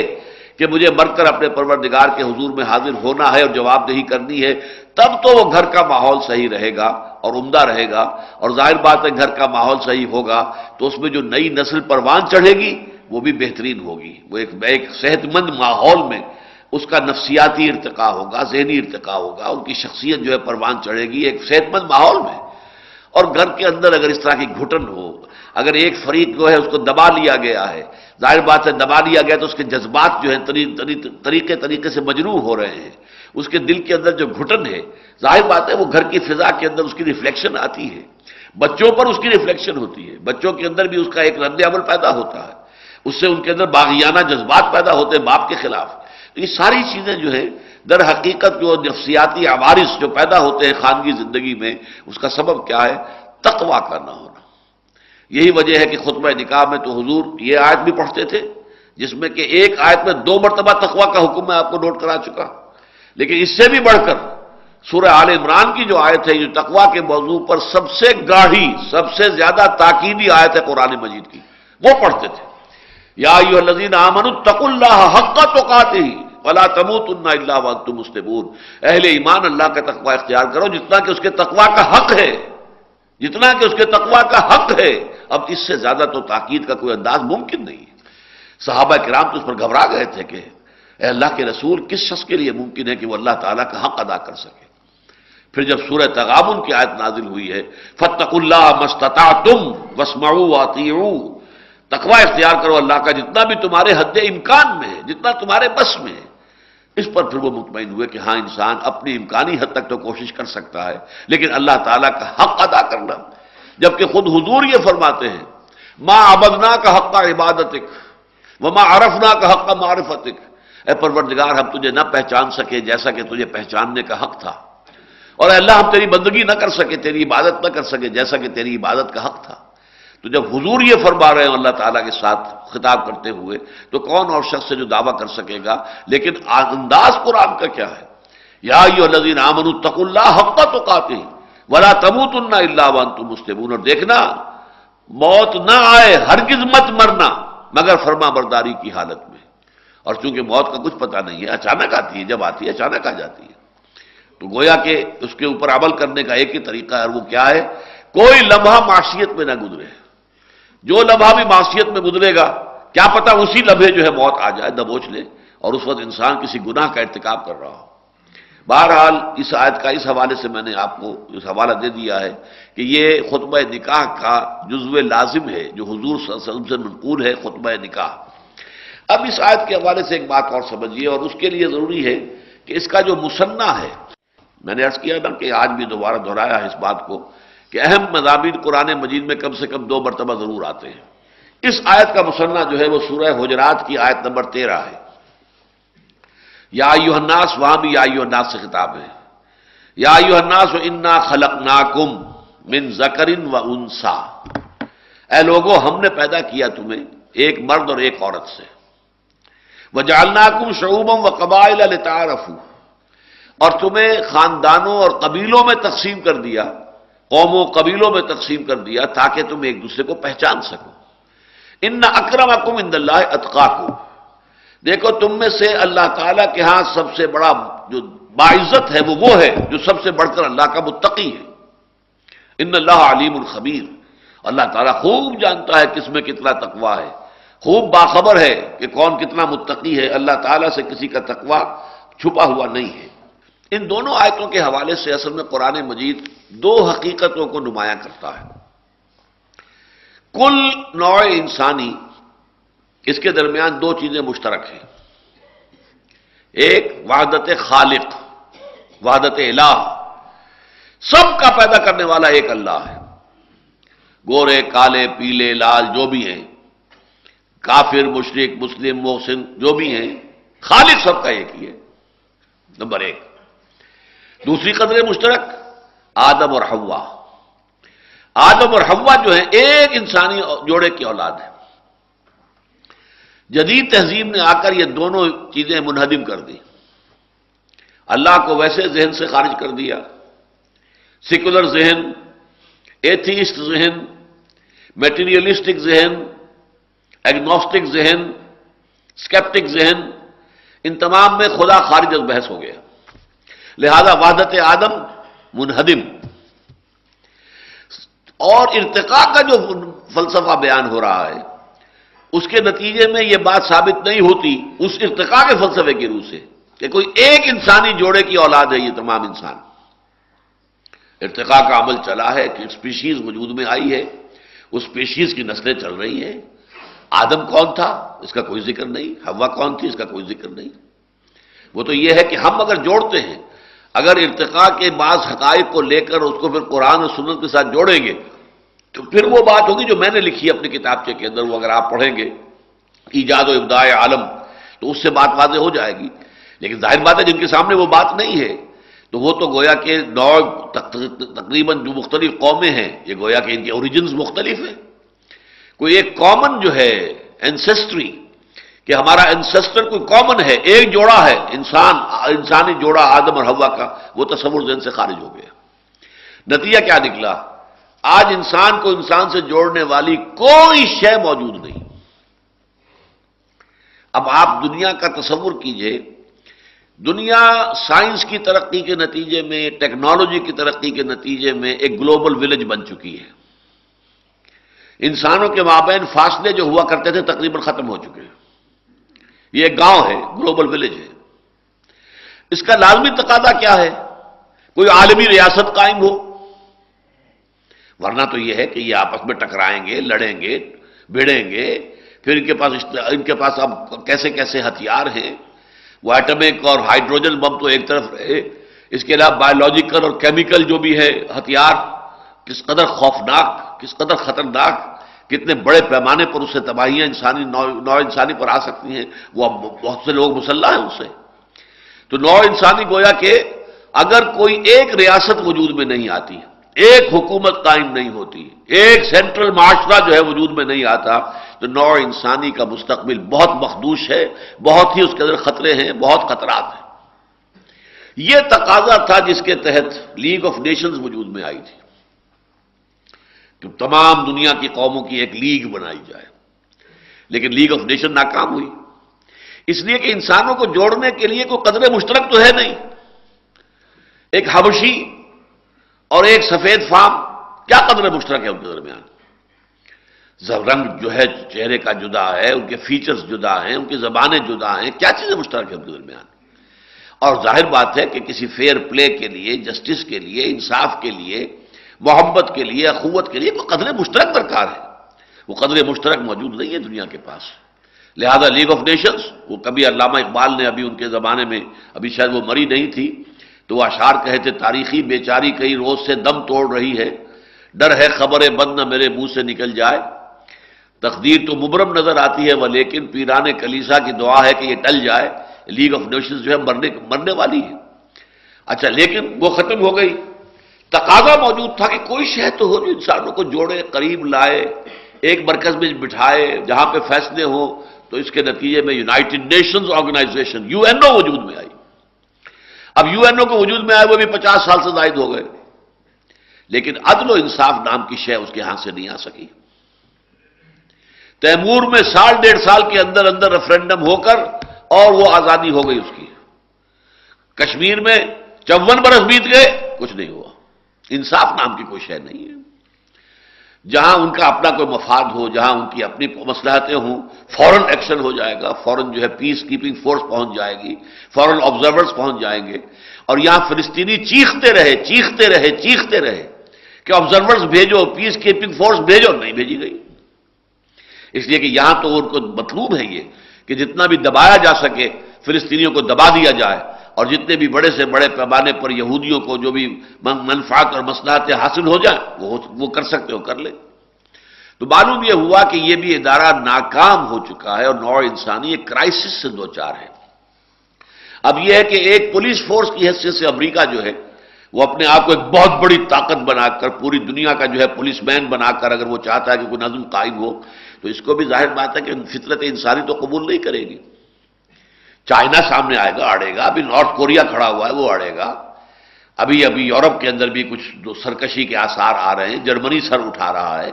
کہ مجھے مر کر اپنے پروردگار کے حضور میں حاضر ہونا ہے اور جواب دہی کرنی ہے، تب تو وہ گھر کا ماحول صحیح رہے گا اور عمدہ رہے گا، اور ظاہر بات ہے گھر کا ماحول صحیح ہوگا تو اس میں جو نئی نسل پروان چڑھے گی وہ بھی بہترین ہوگی، وہ ایک صحت مند ماحول میں اس کا نفسیاتی ارتقاء ہوگا، ذہنی ارتقاء ہوگا، ان کی شخصیت جو ہے پروان چڑھے گی ایک صحت مند ماحول میں۔ اور گھر کے اندر اگر اس طرح کی گھٹن ہو، اگر ایک فریق جو ہے اس کو دبا لیا گیا ہے، ظاہر بات ہے دبا لیا گیا تو اس کے جذبات جو ہیں طریقے سے مجروح ہو رہے ہیں، اس کے دل کے اندر جو گھٹن ہے، ظاہر بات ہے وہ گھر کی فضا کے اندر اس کی ریفلیکشن آتی ہے، بچوں پر اس کی ریفلیکشن ہوتی ہے، بچوں کے اندر بھی اس کا ایک رد عمل پیدا ہوتا ہے، اس سے ان کے اندر باغیانہ جذبات پیدا ہوتے ہیں باپ کے خلاف۔ یہ ساری چیزیں جو ہے در حقیقت جو نفسیاتی عوارض جو پیدا ہوتے ہیں خانگی زندگی میں، اس کا سبب کیا ہے؟ تقویٰ کا نہ ہونا۔ یہی وجہ ہے کہ خطبہ نکاح میں تو حضور یہ آیت بھی پڑھتے تھے جس میں کہ ایک آیت میں 2 مرتبہ تقویٰ کا حکم میں آپ کو نوٹ کرا چکا، لیکن اس سے بھی بڑھ کر سورہ آل عمران کی جو آیت ہے جو تقویٰ کے موضوع پر سب سے گاڑھی، سب سے زیادہ تاکیدی آیت ہے قرآن مجید کی، وہ پڑھتے تھے۔ یا ایھا الذین آمنوا اتقوا اللہ حق تقاتہ ولا تموتن الا وانتم مسلمون، اہل ایمان اللہ کا تقویٰ اختیار کرو جتنا کہ اس کے تقویٰ کا حق ہے، جتنا کہ اس کے تقویٰ کا حق ہے۔ اب اس سے زیادہ تو تاکید کا کوئی انداز ممکن نہیں ہے۔ صحابہ کرام تو اس پر گھبرا گئے تھے کہ اے اللہ کے رسول کس شخص کے لیے ممکن ہے کہ وہ اللہ تعالیٰ کا حق ادا کر سکے؟ پھر جب سورہ تغابن کی آیت نازل ہوئی ہے فاتقوا اللہ ما استطعتم واسمعوا واطیعوا، تقویٰ اختیار کرو اللہ کا جتنا بھی تمہارے حد امکان میں ہے، جتنا تمہارے بس میں ہے۔ اس پر پھر وہ مطمئن ہوئے کہ ہاں انسان اپنی امکانی حد تک تو کوشش کر سکتا ہے، لیکن اللہ تعالیٰ کا حق ادا کرنا، جبکہ خود حضور یہ فرماتے ہیں ما عبدناک حق عبادتک وما عرفناک حق معرفتک، اے پروردگار ہم تجھے نہ پہچان سکے جیسا کہ تجھے پہچاننے کا حق تھا، اور اے اللہ ہم تیری بندگی نہ کر سکے، تیری عبادت نہ کر سکے جیسا کہ تیری عبادت کا حق تھا۔ تو جب حضور یہ فرما رہے ہیں اللہ تعالیٰ کے ساتھ خطاب کرتے ہوئے تو کون اور شخص سے جو دعویٰ کر سکے گا؟ لیکن انداز قرآن کا کیا ہے؟ یا ایھا الذین آمنوا اتقوا اللہ حق تقاتہ ولا تموتن الا وانتم مسلمون، اور دیکھنا موت نہ آئے، ہرگز مت مرنا مگر فرما برداری کی حالت میں۔ اور چونکہ موت کا کچھ پتہ نہیں ہے، اچانک آتی ہے، جب آتی ہے اچانک آ جاتی ہے، تو گویا کہ اس کے اوپر عمل کرنے کا ایک ہی طریقہ ہے، اور وہ کیا ہے؟ کوئی لمحہ معصیت میں نہ گزرے، جو لمحہ بھی معصیت میں گزرے گا کیا پتہ اسی لمحے جو ہے موت آ جائے، دبوچ لے، اور اس وقت انسان کسی گناہ کا ارتکاب کر رہا ہو۔ بہرحال اس آیت کا اس حوالے سے میں نے آپ کو اس حوالہ دے دیا ہے کہ یہ خطبہ نکاح کا جزو لازم ہے جو حضور صلی اللہ علیہ وسلم سے منقول ہے، خطبہ نکاح۔ اب اس آیت کے حوالے سے ایک بات اور سمجھیے، اور اس کے لیے ضروری ہے کہ اس کا جو مثنیٰ ہے، میں نے عرض کیا نا کہ آج بھی دوبارہ دہرایا ہے اس بات کو کہ اہم مضامین قرآن مجید میں کم سے کم 2 مرتبہ ضرور آتے ہیں۔ اس آیت کا مثنیٰ جو ہے وہ سورہ حجرات کی آیت نمبر 13 ہے۔ یا ایھا الناس، وہاں بھی یا ایھا الناس سے خطاب ہے۔ یا ایھا الناس انا خلقناکم من ذکر و انثی، اے لوگو ہم نے پیدا کیا تمہیں ایک مرد اور ایک عورت سے، وجعلناکم شعوبا وقبائل لتعارفوا، اور تمہیں خاندانوں اور قبیلوں میں تقسیم کر دیا، قوموں قبیلوں میں تقسیم کر دیا تاکہ تم ایک دوسرے کو پہچان سکو۔ ان اکرمکم عند اللہ اتقاکم، دیکھو تم میں سے اللہ تعالیٰ کے ہاں سب سے بڑا جو باعزت ہے وہ ہے جو سب سے بڑھ کر اللہ کا متقی ہے۔ ان اللہ علیم الخبیر، اللہ تعالیٰ خوب جانتا ہے کس میں کتنا تقویٰ ہے، خوب باخبر ہے کہ کون کتنا متقی ہے، اللہ تعالیٰ سے کسی کا تقویٰ چھپا ہوا نہیں ہے۔ ان دونوں آیتوں کے حوالے سے اصل میں قرآن مجید 2 حقیقتوں کو نمایاں کرتا ہے۔ کل نوع انسانی اس کے درمیان 2 چیزیں مشترک ہیں، ایک وحدت خالق، وحدت الہ، سب کا پیدا کرنے والا ایک اللہ ہے، گورے کالے پیلے لال جو بھی ہیں، کافر مشرک مسلم محسن جو بھی ہیں، خالق سب کا ایک ہی ہے، نمبر 1۔ دوسری قدر مشترک آدم اور حوا، آدم اور حوا جو ہیں ایک انسانی جوڑے کی اولاد ہے۔ جدید تہذیب نے آ کر یہ دونوں چیزیں منہدم کر دی، اللہ کو ویسے ذہن سے خارج کر دیا، سیکولر ذہن، ایتھیسٹ ذہن، میٹیریلسٹک ذہن، ایگنوسٹک ذہن، اسکیپٹک ذہن، ان تمام میں خدا خارج از بحث ہو گیا، لہذا وحدت آدم منہدم۔ اور ارتقاء کا جو فلسفہ بیان ہو رہا ہے اس کے نتیجے میں یہ بات ثابت نہیں ہوتی اس ارتقاء کے فلسفے کی روح سے کہ کوئی ایک انسانی جوڑے کی اولاد ہے یہ تمام انسان۔ ارتقاء کا عمل چلا ہے کہ اسپیشیز وجود میں آئی ہے، اس اسپیشیز کی نسلیں چل رہی ہیں۔ آدم کون تھا اس کا کوئی ذکر نہیں، حوا کون تھی اس کا کوئی ذکر نہیں۔ وہ تو یہ ہے کہ ہم اگر جوڑتے ہیں، اگر ارتقاء کے بعض حقائق کو لے کر اس کو پھر قرآن اور سنت کے ساتھ جوڑیں گے تو پھر وہ بات ہوگی جو میں نے لکھی ہے اپنی کتابچے کے اندر، وہ اگر آپ پڑھیں گے ایجاد و ابداع عالم تو اس سے بات واضح ہو جائے گی۔ لیکن ظاہر بات ہے جن کے سامنے وہ بات نہیں ہے تو وہ تو گویا کہ نوع تقریباً جو مختلف قومیں ہیں یہ گویا کہ ان کے اوریجنز مختلف ہیں۔ کوئی ایک کامن جو ہے اینسیسٹری کہ ہمارا اینسیسٹر کوئی کامن ہے، ایک جوڑا ہے انسانی جوڑا آدم اور حوا کا، وہ تصور ذہن سے خارج ہو گیا۔ نتیجہ کیا نکلا؟ آج انسان کو انسان سے جوڑنے والی کوئی شے موجود نہیں۔ اب آپ دنیا کا تصور کیجئے، دنیا سائنس کی ترقی کے نتیجے میں، ٹیکنالوجی کی ترقی کے نتیجے میں ایک گلوبل ولیج بن چکی ہے۔ انسانوں کے مابین فاصلے جو ہوا کرتے تھے تقریباً ختم ہو چکے ہیں۔ یہ ایک گاؤں ہے، گلوبل ولیج ہے۔ اس کا لازمی تقاضا کیا ہے؟ کوئی عالمی ریاست قائم ہو، ورنہ تو یہ ہے کہ یہ آپس میں ٹکرائیں گے، لڑیں گے، بھیڑیں گے، پھر ان کے پاس اب کیسے کیسے ہتھیار ہیں، وہ ایٹمک اور ہائیڈروجن بم تو ایک طرف رہے، اس کے علاوہ بایولوجیکل اور کیمیکل جو بھی ہے ہتھیار، کس قدر خوفناک، کس قدر خطرناک، کتنے بڑے پیمانے پر اس سے تباہیاں نوع انسانی پر آ سکتی ہیں، وہ اب بہت سے لوگ مسلح ہیں اس سے۔ تو نوع انسانی گویا کہ اگر کوئی ایک ریاست وجود میں نہیں آتی، ایک حکومت قائم نہیں ہوتی، ایک سینٹرل معاشرہ جو ہے وجود میں نہیں آتا تو نوع انسانی کا مستقبل بہت مخدوش ہے، بہت ہی اس کے اندر خطرے ہیں، بہت خطرات ہیں۔ یہ تقاضا تھا جس کے تحت لیگ آف نیشنز وجود میں آئی تھی کہ تمام دنیا کی قوموں کی ایک لیگ بنائی جائے، لیکن لیگ آف نیشن ناکام ہوئی، اس لیے کہ انسانوں کو جوڑنے کے لیے کوئی قدر مشترک تو ہے نہیں۔ ایک حبشی اور ایک سفید فام، کیا قدر مشترک ہے ان کے درمیان؟ رنگ جو ہے چہرے کا جدا ہے، ان کے فیچرز جدا ہیں، ان کی زبانیں جدا ہیں، کیا چیزیں مشترک ہیں ان کے درمیان؟ اور ظاہر بات ہے کہ کسی فیئر پلے کے لیے، جسٹس کے لیے، انصاف کے لیے، محبت کے لیے، اخوت کے لیے کوئی قدر مشترک درکار ہے۔ وہ قدر مشترک موجود نہیں ہے دنیا کے پاس، لہذا لیگ آف نیشنز، وہ کبھی علامہ اقبال نے ابھی ان کے زمانے میں، ابھی شاید وہ مری نہیں تھی، تو وہ اشعار کہے تھے، تاریخی بیچاری کئی روز سے دم توڑ رہی ہے، ڈر ہے خبر بد نہ میرے منہ سے نکل جائے، تقدیر تو مبرم نظر آتی ہے وہ لیکن پیران کلیسا کی دعا ہے کہ یہ ٹل جائے۔ لیگ آف نیشنز جو ہے مرنے والی ہے۔ اچھا، لیکن وہ ختم ہو گئی۔ تقاضا موجود تھا کہ کوئی شے تو ہو جو انسانوں کو جوڑے، قریب لائے، ایک مرکز میں بٹھائے جہاں پہ فیصلے ہوں۔ تو اس کے نتیجے میں یونائٹڈ نیشنز آرگنائزیشن UN وجود میں آئی۔ اب UN کو وجود میں آئے وہ بھی 50 سال سے زائد ہو گئے، لیکن عدل و انصاف نام کی شے اس کے ہاتھ سے نہیں آ سکی۔ تیمور میں 1.5 سال کے اندر اندر ریفرینڈم ہو کر اور وہ آزادی ہو گئی اس کی۔ کشمیر میں 54 برس بیت گئے، کچھ نہیں ہوا۔ انصاف نام کی کوئی شے نہیں ہے۔ جہاں ان کا اپنا کوئی مفاد ہو، جہاں ان کی اپنی مصلحتیں ہوں، فوراً ایکشن ہو جائے گا، فوراً جو ہے پیس کیپنگ فورس پہنچ جائے گی، فوراً آبزرورز پہنچ جائیں گے۔ اور یہاں فلسطینی چیختے رہے کہ آبزرورز بھیجو، پیس کیپنگ فورس بھیجو، نہیں بھیجی گئی۔ اس لیے کہ یہاں تو ان کو مطلوب ہے یہ کہ جتنا بھی دبایا جا سکے فلسطینیوں کو دبا دیا جائے، اور جتنے بھی بڑے سے بڑے پیمانے پر یہودیوں کو جو بھی منفعت اور مصلحتیں حاصل ہو جائیں وہ کر سکتے ہو کر لیں۔ تو معلوم یہ ہوا کہ یہ بھی ادارہ ناکام ہو چکا ہے اور نوع انسانی ایک کرائسس سے دوچار ہے۔ اب یہ ہے کہ ایک پولیس فورس کی حیثیت سے امریکہ جو ہے وہ اپنے آپ کو ایک بہت بڑی طاقت بنا کر، پوری دنیا کا جو ہے پولیس مین بنا کر اگر وہ چاہتا ہے کہ کوئی نظم قائم ہو تو اس کو بھی ظاہر بات ہے کہ فطرت انسانی تو قبول نہیں کرے گی۔ چائنا سامنے آئے گا، اڑے گا، ابھی نارتھ کوریا کھڑا ہوا ہے وہ اڑے گا، ابھی یورپ کے اندر بھی کچھ سرکشی کے آثار آ رہے ہیں، جرمنی سر اٹھا رہا ہے،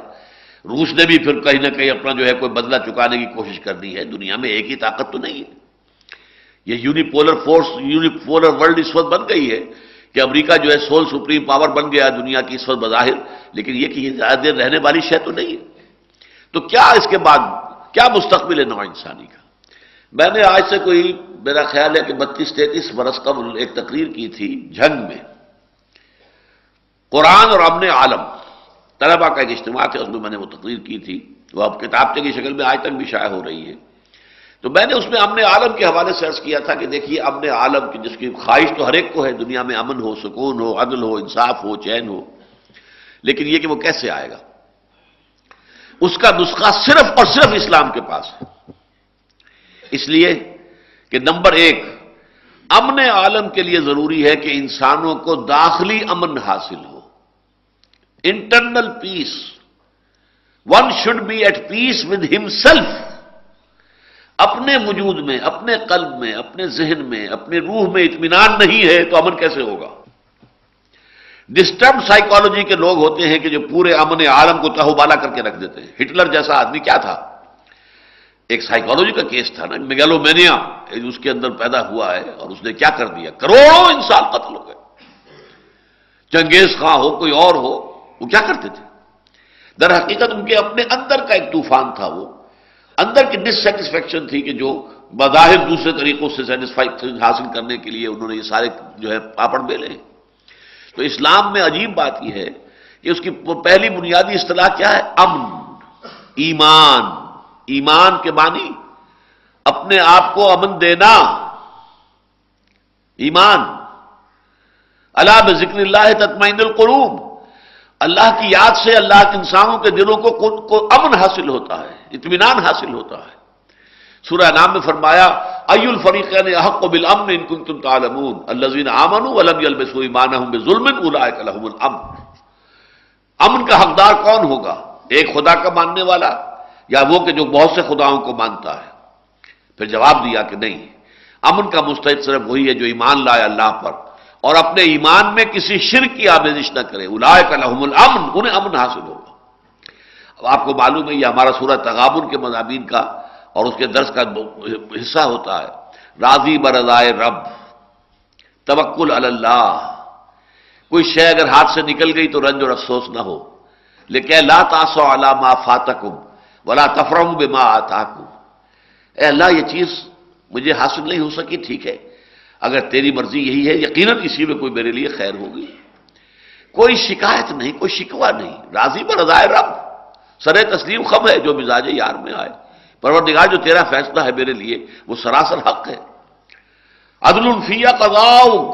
روس نے بھی پھر کہیں نہ کہیں اپنا جو ہے کوئی بدلہ چکانے کی کوشش کرنی ہے۔ دنیا میں ایک ہی طاقت تو نہیں ہے۔ یہ یونیپولر فورس، یونیپولر ورلڈ اس وقت بن گئی ہے کہ امریکہ جو ہے سول سپریم پاور بن گیا دنیا کی اس وقت بظاہر، لیکن یہ کہ یہ زیادہ دیر رہنے والی شے تو نہیں ہے۔ تو کیا اس کے بعد کیا مستقبل ہے نوع انسانی کا؟ میں نے آج سے کوئی میرا خیال ہے کہ 32-33 برس قبل ایک تقریر کی تھی جھنگ میں، قرآن اور امن عالم، طلبہ کا ایک اجتماع تھا، اس میں میں نے وہ تقریر کی تھی، وہ اب کتابچے کی شکل میں آج تک بھی شائع ہو رہی ہے۔ تو میں نے اس میں امن عالم کے حوالے سے عرض کیا تھا کہ دیکھیے امن عالم کی جس کی خواہش تو ہر ایک کو ہے، دنیا میں امن ہو، سکون ہو، عدل ہو، انصاف ہو، چین ہو، لیکن یہ کہ وہ کیسے آئے گا؟ اس کا نسخہ صرف اور صرف اسلام کے پاس ہے۔ اس لیے کہ نمبر 1، امن عالم کے لیے ضروری ہے کہ انسانوں کو داخلی امن حاصل ہو، internal peace. One should be at peace with himself. اپنے وجود میں، اپنے قلب میں، اپنے ذہن میں، اپنے روح میں اطمینان نہیں ہے تو امن کیسے ہوگا؟ ڈسٹربڈ سائیکالوجی کے لوگ ہوتے ہیں کہ جو پورے امن عالم کو تہوبالا کر کے رکھ دیتے ہیں۔ ہٹلر جیسا آدمی کیا تھا؟ ایک سائیکالوجی کا کیس تھا نا، میگالومینیا اس کے اندر پیدا ہوا ہے، اور اس نے کیا کر دیا؟ کروڑوں انسان قتل ہو گئے۔ چنگیز خان ہو، کوئی اور ہو، وہ کیا کرتے تھے؟ در حقیقت ان کے اپنے اندر کا ایک طوفان تھا، وہ اندر کی ڈسسیٹسفیکشن تھی کہ جو بظاہر دوسرے طریقوں سے سیٹسفیکشن حاصل کرنے کے لیے انہوں نے یہ سارے جو ہے پاپڑ بیلے۔ تو اسلام میں عجیب بات یہ ہے کہ اس کی پہلی بنیادی اصطلاح کیا ہے؟ امن، ایمان۔ ایمان کے معنی اپنے آپ کو امن دینا، ایمان۔ الا بذکر اللہ تطمئن القلوب، اللہ کی یاد سے اللہ کے انسانوں کے دلوں کو امن حاصل ہوتا ہے، اطمینان حاصل ہوتا ہے۔ سورہ انعام میں فرمایا ای الفریقین احق بالامن ان کنتم تعلمون الذین آمنوا ولم یلبسوا ایمانہم بظلم اولئک لہم الامن۔ امن کا حقدار کون ہوگا؟ ایک خدا کا ماننے والا یا وہ کہ جو بہت سے خداؤں کو مانتا ہے؟ پھر جواب دیا کہ نہیں، امن کا مستحق صرف وہی ہے جو ایمان لائے اللہ پر اور اپنے ایمان میں کسی شرک کی آمیزش نہ کرے۔ اولئک لہم الامن، انہیں امن حاصل ہوگا۔ اب آپ کو معلوم ہے یہ ہمارا سورہ تغابن کے مضامین کا اور اس کے درس کا حصہ ہوتا ہے۔ راضی برضائے رب، توکل علی اللہ۔ کوئی شے اگر ہاتھ سے نکل گئی تو رنج اور افسوس نہ ہو، لیکن لا تاسوا علی ما فاتکم ولا تفرحوا بما آتاکم۔ اے اللہ یہ چیز مجھے حاصل نہیں ہو سکی، ٹھیک ہے، اگر تیری مرضی یہی ہے یقیناً اسی میں کوئی میرے لیے خیر ہوگی۔ کوئی شکایت نہیں، کوئی شکوہ نہیں، راضی برضائے رب، سرے تسلیم خم ہے جو مزاج یار میں آئے۔ پروردگار جو تیرا فیصلہ ہے میرے لیے وہ سراسر حق ہے۔ عدل فی قضاؤک،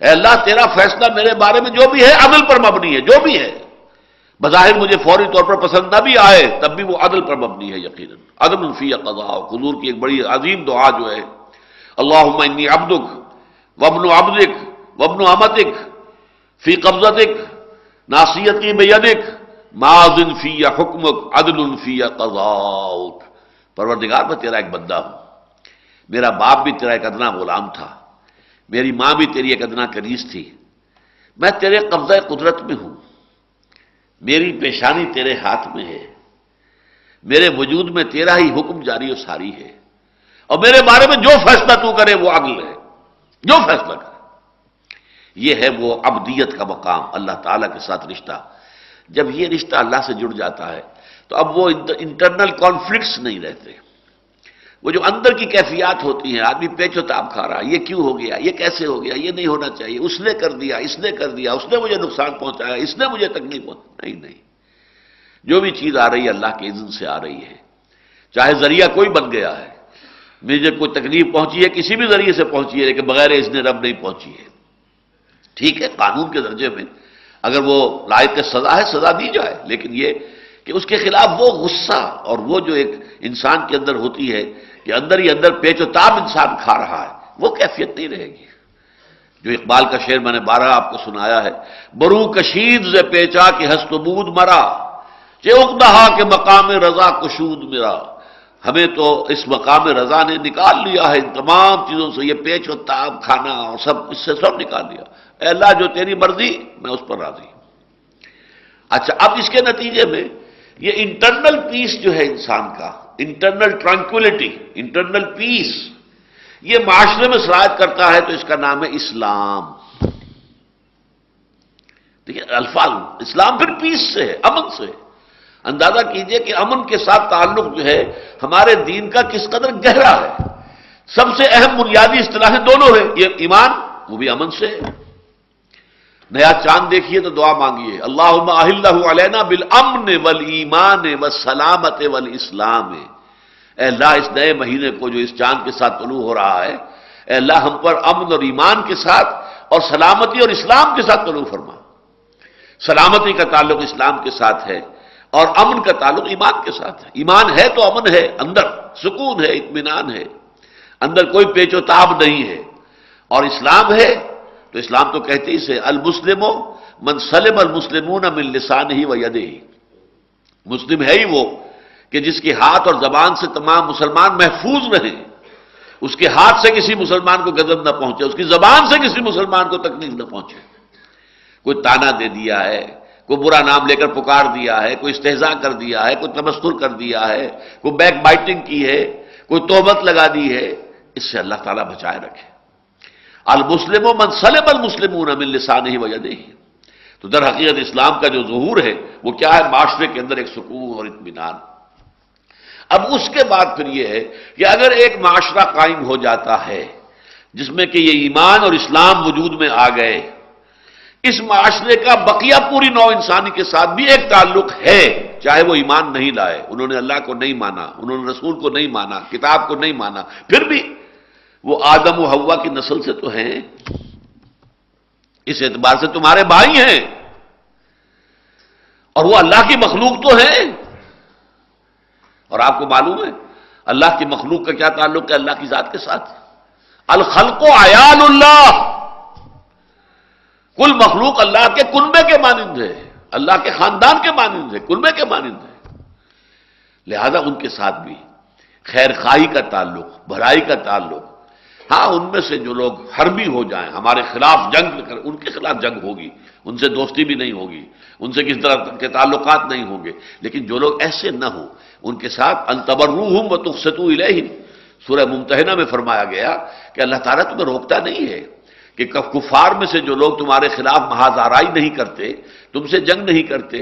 اے اللہ تیرا فیصلہ میرے بارے میں جو بھی ہے عدل پر مبنی ہے، جو بھی ہے بظاہر مجھے فوری طور پر پسند نہ بھی آئے تب بھی وہ عدل پر مبنی ہے یقیناً۔ عدل فی قضاؤک، حضور کی ایک بڑی عظیم دعا جو ہے اللہم انی عبدک وابن عبدک وابن امتک فی قبضتک ناصیتی بیدک ماض فی حکمک عدل فی قضاؤک۔ پروردگار میں تیرا ایک بندہ ہوں، میرا باپ بھی تیرا ایک ادنا غلام تھا، میری ماں بھی تیری ایک ادنا کنیز تھی، میں تیرے قبضہ قدرت میں ہوں، میری پیشانی تیرے ہاتھ میں ہے، میرے وجود میں تیرا ہی حکم جاری و ساری ہے، اور میرے بارے میں جو فیصلہ تو کرے وہ عدل ہے، جو فیصلہ کرے۔ یہ ہے وہ عبدیت کا مقام، اللہ تعالیٰ کے ساتھ رشتہ۔ جب یہ رشتہ اللہ سے جڑ جاتا ہے تو اب وہ انٹرنل کانفلکٹس نہیں رہتے، وہ جو اندر کی کیفیات ہوتی ہیں، آدمی پیچ و تاب کھا رہا، یہ کیوں ہو گیا، یہ کیسے ہو گیا، یہ نہیں ہونا چاہیے، اس نے کر دیا، اس نے کر دیا، اس نے مجھے نقصان پہنچایا، اس نے مجھے تکلیف پہنچائی۔ نہیں، جو بھی چیز آ رہی ہے اللہ کے اذن سے آ رہی ہے، چاہے ذریعہ کوئی بن گیا ہے، مجھے کوئی تکلیف پہنچی ہے کسی بھی ذریعے سے پہنچی ہے لیکن بغیر اذن رب نہیں پہنچی ہے، ٹھیک ہے، قانون کے درجے میں اگر وہ لائق سزا ہے سزا دی جائے، لیکن یہ کہ اس کے خلاف وہ غصہ اور وہ جو ایک انسان کے اندر ہوتی ہے کہ اندر ہی اندر پیچ و تاب انسان کھا رہا ہے، وہ کیفیت نہیں رہے گی۔ جو اقبال کا شعر میں نے 12 آپ کو سنایا ہے، برو کشید ز پیچا کہ ہست و بود مرا چہ اقدہا کے مقام رضا کشود میرا۔ ہمیں تو اس مقام رضا نے نکال لیا ہے، ان تمام چیزوں سے یہ پیچ و تاب کھانا اور سب اس سے سب نکال دیا۔ اے اللہ جو تیری مرضی میں اس پر راضی۔ اچھا، اب اس کے نتیجے میں یہ انٹرنل پیس جو ہے انسان کا، انٹرنل ٹرانکولیٹی، انٹرنل پیس، یہ معاشرے میں سرایت کرتا ہے تو اس کا نام ہے اسلام. دیکھیے الفاظ، اسلام پھر پیس سے ہے، امن سے ہے. اندازہ کیجئے کہ امن کے ساتھ تعلق جو ہے ہمارے دین کا کس قدر گہرا ہے. سب سے اہم بنیادی اصطلاحیں دونوں ہیں. یہ ایمان وہ بھی امن سے ہے. نیا چاند دیکھیے تو دعا مانگیے، اللہم احلہ علینا بالامن والایمان والسلامت والاسلام. اے اللہ اس نئے مہینے کو جو اس چاند کے ساتھ طلوع ہو رہا ہے، اے اللہ ہم پر امن اور ایمان کے ساتھ اور سلامتی اور اسلام کے ساتھ طلوع فرما. سلامتی کا تعلق اسلام کے ساتھ ہے اور امن کا تعلق ایمان کے ساتھ ہے. ایمان ہے تو امن ہے، اندر سکون ہے، اطمینان ہے، اندر کوئی پیچ و تاب نہیں ہے. اور اسلام ہے تو اسلام تو کہتے ہی سے المسلم من سلم المسلمون من لسانہ و یدہ. مسلم ہے ہی وہ کہ جس کے ہاتھ اور زبان سے تمام مسلمان محفوظ رہیں. اس کے ہاتھ سے کسی مسلمان کو غضب نہ پہنچے، اس کی زبان سے کسی مسلمان کو تکلیف نہ پہنچے. کوئی تانا دے دیا ہے، کوئی برا نام لے کر پکار دیا ہے، کوئی استہزاء کر دیا ہے، کوئی تمسخر کر دیا ہے، کوئی بیک بائٹنگ کی ہے، کوئی تہمت لگا دی ہے، اس سے اللہ تعالیٰ بچائے رکھے. المسلم من سلم المسلمون من لسانہ و یدہ. تو در حقیقت اسلام کا جو ظہور ہے وہ کیا ہے؟ معاشرے کے اندر ایک سکون اور اطمینان. اب اس کے بعد پھر یہ ہے کہ اگر ایک معاشرہ قائم ہو جاتا ہے جس میں کہ یہ ایمان اور اسلام وجود میں آ گئے، اس معاشرے کا بقیہ پوری نوع انسانی کے ساتھ بھی ایک تعلق ہے، چاہے وہ ایمان نہیں لائے، انہوں نے اللہ کو نہیں مانا، انہوں نے رسول کو نہیں مانا، کتاب کو نہیں مانا، پھر بھی وہ آدم و حوا کی نسل سے تو ہیں. اس اعتبار سے تمہارے بھائی ہیں اور وہ اللہ کی مخلوق تو ہیں. اور آپ کو معلوم ہے اللہ کی مخلوق کا کیا تعلق ہے اللہ کی ذات کے ساتھ؟ الخلق عیال اللہ. کل مخلوق اللہ کے کنبے کے مانند ہے، اللہ کے خاندان کے مانند ہے، کنبے کے مانند ہے. لہذا ان کے ساتھ بھی خیر خواہی کا تعلق، بھلائی کا تعلق. ہاں ان میں سے جو لوگ حربی ہو جائیں، ہمارے خلاف جنگ کریں، ان کے خلاف جنگ ہوگی، ان سے دوستی بھی نہیں ہوگی، ان سے کس طرح کے تعلقات نہیں ہوں گے. لیکن جو لوگ ایسے نہ ہوں ان کے ساتھ ان تبروہم وتقسطوا الیہم. سورہ ممتحنہ میں فرمایا گیا کہ اللہ تعالیٰ تمہیں روکتا نہیں ہے کہ کفار میں سے جو لوگ تمہارے خلاف محاذ آرائی نہیں کرتے، تم سے جنگ نہیں کرتے،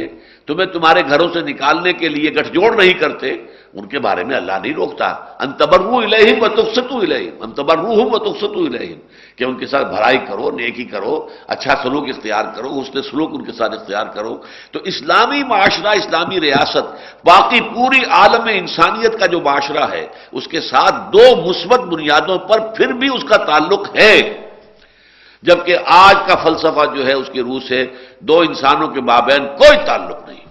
تمہیں تمہارے گھروں سے نکالنے کے لیے گٹھ جوڑ نہیں کرتے، ان کے بارے میں اللہ نہیں روکتا. ان تبرؤوا الیہم وتقسطوا الیہم، ان تبروہم وتقسطوا الیہم، کہ ان کے ساتھ بھلائی کرو، نیکی کرو، اچھا سلوک اختیار کرو، حسن سلوک ان کے ساتھ اختیار کرو. تو اسلامی معاشرہ، اسلامی ریاست باقی پوری عالم انسانیت کا جو معاشرہ ہے اس کے ساتھ دو مثبت بنیادوں پر پھر بھی اس کا تعلق ہے. جبکہ آج کا فلسفہ جو ہے اس کی روح سے دو انسانوں کے مابین کوئی تعلق نہیں،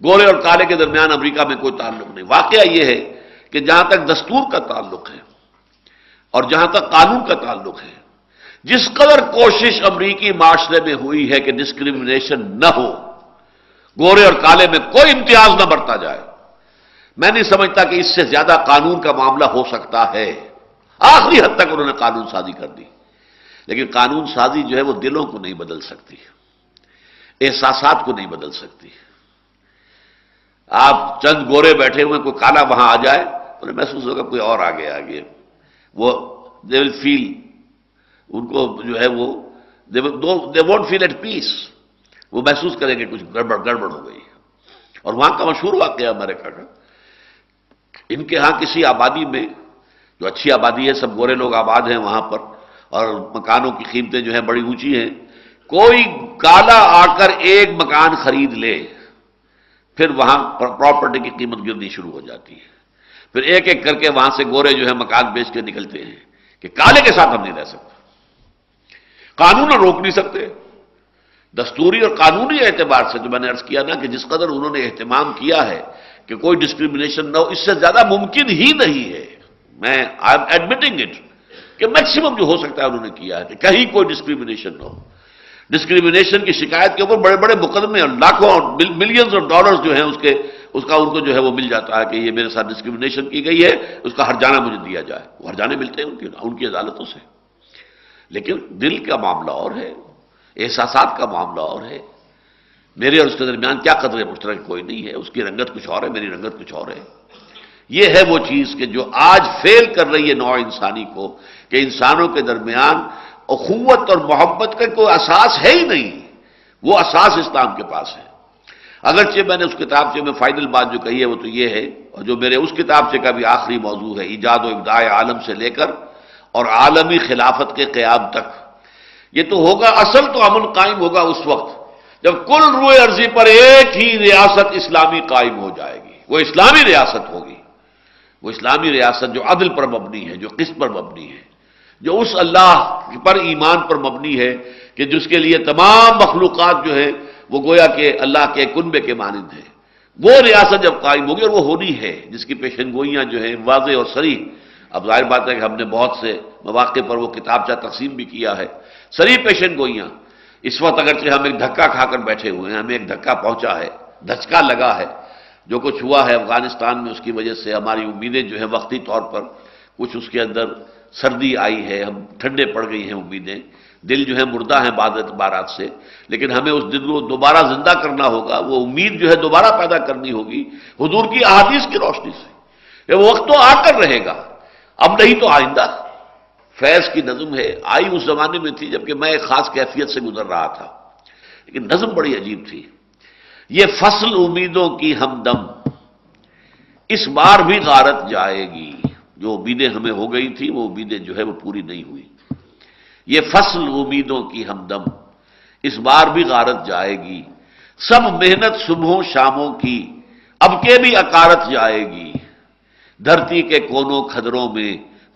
گورے اور کالے کے درمیان امریکہ میں کوئی تعلق نہیں. واقعہ یہ ہے کہ جہاں تک دستور کا تعلق ہے اور جہاں تک قانون کا تعلق ہے، جس قدر کوشش امریکی معاشرے میں ہوئی ہے کہ ڈسکریمنیشن نہ ہو، گورے اور کالے میں کوئی امتیاز نہ برتا جائے، میں نہیں سمجھتا کہ اس سے زیادہ قانون کا معاملہ ہو سکتا ہے. آخری حد تک انہوں نے قانون سازی کر دی، لیکن قانون سازی جو ہے وہ دلوں کو نہیں بدل سکتی، احساسات کو نہیں بدل سکتی. آپ چند گورے بیٹھے ہوئے کوئی کالا وہاں آ جائے انہیں محسوس ہوگا کوئی اور آگے آگے، وہ دے ول فیل، ان کو جو ہے وہ دے وونٹ فیل ایٹ پیس، وہ محسوس کریں گے کچھ گڑبڑ ہو گئی. اور وہاں کا مشہور واقعہ امریکہ کا، ان کے ہاں کسی آبادی میں جو اچھی آبادی ہے، سب گورے لوگ آباد ہیں وہاں پر، اور مکانوں کی قیمتیں جو ہیں بڑی اونچی ہیں. کوئی کالا آ کر ایک مکان خرید لے، پھر وہاں پراپرٹی کی قیمت گرنی شروع ہو جاتی ہے. پھر ایک ایک کر کے وہاں سے گورے جو ہے مکان بیچ کے نکلتے ہیں کہ کالے کے ساتھ ہم نہیں رہ سکتے. قانون روک نہیں سکتے. دستوری اور قانونی اعتبار سے جو میں نے عرض کیا نا کہ جس قدر انہوں نے اہتمام کیا ہے کہ کوئی ڈسکریمنیشن نہ ہو، اس سے زیادہ ممکن ہی نہیں ہے. میں آئی ایم ایڈمٹنگ اٹ کہ میکسیمم جو ہو سکتا ہے انہوں نے کیا ہے کہ کہیں کوئی ڈسکریمنیشن نہ ہو. ڈسکریمنیشن کی شکایت کے اوپر بڑے بڑے مقدمے اور لاکھوں ملینز آف ڈالرز جو ہیں اس کا ان کو جو ہے وہ مل جاتا ہے کہ یہ میرے ساتھ ڈسکریمنیشن کی گئی ہے، اس کا ہرجانہ مجھے دیا جائے. وہ ہرجانے ملتے ہیں ان کی عدالتوں سے. لیکن دل کا معاملہ اور ہے، احساسات کا معاملہ اور ہے. میرے اور اس کے درمیان کیا قدر مشترک کوئی نہیں ہے، اس کی رنگت کچھ اور ہے، میری رنگت کچھ اور ہے. یہ ہے وہ چیز کہ جو آج فیل کر رہی ہے نوع انسانی کو، کہ انسانوں کے درمیان اخوت اور محبت کا کوئی اساس ہے ہی نہیں، وہ اساس اسلام کے پاس ہے۔ اگرچہ میں نے اس کتابچے میں فائنل بات جو کہی ہے وہ تو یہ ہے، اور جو میرے اس کتابچے کا بھی آخری موضوع ہے، ایجاد و ابداع عالم سے لے کر اور عالمی خلافت کے قیام تک، یہ تو ہوگا، اصل تو امن قائم ہوگا اس وقت جب کل روئے ارضی پر ایک ہی ریاست اسلامی قائم ہو جائے گی، وہ اسلامی ریاست ہوگی، وہ اسلامی ریاست جو عدل پر مبنی ہے، جو قسط پر مبنی ہے، جو اس اللہ پر ایمان پر مبنی ہے کہ جس کے لیے تمام مخلوقات جو ہے وہ گویا کہ اللہ کے کنبے کے مانند ہے۔ وہ ریاست جب قائم ہوگی، اور وہ ہونی ہے، جس کی پیشن گوئیاں جو ہیں واضح اور صریح، اب ظاہر بات ہے کہ ہم نے بہت سے مواقع پر وہ کتابچہ تقسیم بھی کیا ہے، صریح پیشن گوئیاں۔ اس وقت اگرچہ ہم ایک دھکا کھا کر بیٹھے ہوئے ہیں، ہمیں ایک دھکا پہنچا ہے، دھچکا لگا ہے، جو کچھ ہوا ہے افغانستان میں، اس کی وجہ سے ہماری امیدیں جو ہیں وقتی طور پر کچھ اس کے اندر سردی آئی ہے، ہم ٹھنڈے پڑ گئی ہیں امیدیں، دل جو ہے مردہ ہیں بعض اعتبارات سے، لیکن ہمیں اس دل کو دوبارہ زندہ کرنا ہوگا، وہ امید جو ہے دوبارہ پیدا کرنی ہوگی حضور کی احادیث کی روشنی سے۔ وہ وقت تو آ کر رہے گا، اب نہیں تو آئندہ۔ فیض کی نظم ہے، آئی اس زمانے میں تھی جبکہ میں ایک خاص کیفیت سے گزر رہا تھا، لیکن نظم بڑی عجیب تھی۔ یہ فصل امیدوں کی ہمدم اس بار بھی غارت جائے گی، جو امیدیں ہمیں ہو گئی تھی وہ امیدیں جو ہے وہ پوری نہیں ہوئی۔ یہ فصل امیدوں کی ہمدم اس بار بھی غارت جائے گی، سب محنت صبحوں شاموں کی اب کے بھی اکارت جائے گی، دھرتی کے کونوں کھدروں میں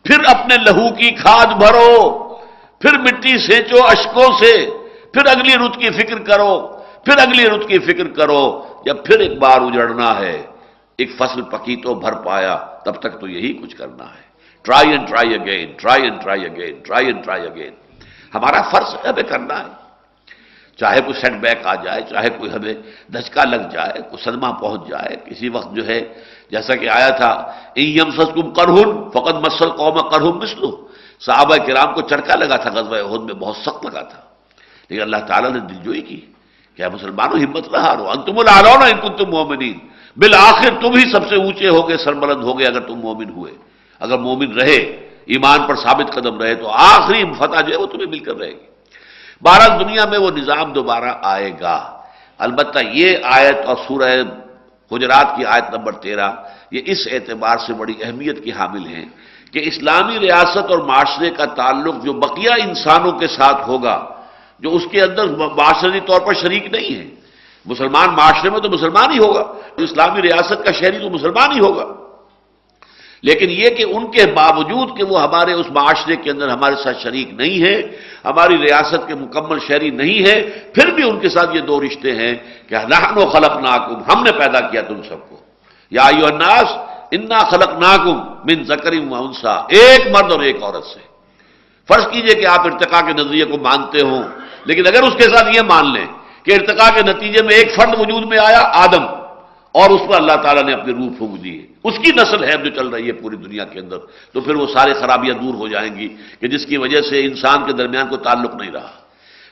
پھر اپنے لہو کی کھاد بھرو، پھر مٹی سینچو اشکوں سے، پھر اگلی رت کی فکر کرو، پھر اگلی رت کی فکر کرو، جب پھر ایک بار اجڑنا ہے، ایک فصل پکی تو بھر پایا، تب تک تو یہی کچھ کرنا ہے۔ Try and try again, try and try again, try and try again, ہمارا فرض ہے ہمیں کرنا ہے، چاہے کوئی سیٹ بیک آ جائے، چاہے کوئی ہمیں دھچکا لگ جائے، کوئی صدمہ پہنچ جائے، کسی وقت جو ہے جیسا کہ آیا تھا ان یمسسکم قرح فقد مس القوم قرح مثلہ، صحابہ کرام کو چرکا لگا تھا، غزوہ احد میں بہت سخت لگا تھا، لیکن اللہ تعالیٰ نے دلجوئی کی کہ مسلمانوں ہمت نہ ہارو، انتم الاعلون ان کنتم مؤمنین، بالآخر تم ہی سب سے اونچے ہوگے، سربلند ہوگے اگر تم مومن ہوئے، اگر مومن رہے، ایمان پر ثابت قدم رہے تو آخری فتح جو ہے وہ تمہیں مل کر رہے گی۔ بہرحال دنیا میں وہ نظام دوبارہ آئے گا، البتہ یہ آیت اور سورہ حجرات کی آیت نمبر 13 یہ اس اعتبار سے بڑی اہمیت کی حامل ہیں کہ اسلامی ریاست اور معاشرے کا تعلق جو بقیہ انسانوں کے ساتھ ہوگا، جو اس کے اندر معاشرتی طور پر شریک نہیں ہے، مسلمان معاشرے میں تو مسلمان ہی ہوگا، اسلامی ریاست کا شہری تو مسلمان ہی ہوگا، لیکن یہ کہ ان کے باوجود کہ وہ ہمارے اس معاشرے کے اندر ہمارے ساتھ شریک نہیں ہے، ہماری ریاست کے مکمل شہری نہیں ہے، پھر بھی ان کے ساتھ یہ دو رشتے ہیں کہ نحن خلقناکم، ہم نے پیدا کیا تم سب کو، یا ایھا الناس انا خلقناکم من ذکر و انثی، ایک مرد اور ایک عورت سے۔ فرض کیجئے کہ آپ ارتقاء کے نظریے کو مانتے ہوں، لیکن اگر اس کے ساتھ یہ مان لیں کہ ارتقاء کے نتیجے میں ایک فرد وجود میں آیا آدم، اور اس پر اللہ تعالیٰ نے اپنی روح پھونک دی ہے، اس کی نسل ہے جو چل رہی ہے پوری دنیا کے اندر، تو پھر وہ سارے خرابیاں دور ہو جائیں گی کہ جس کی وجہ سے انسان کے درمیان کوئی تعلق نہیں رہا۔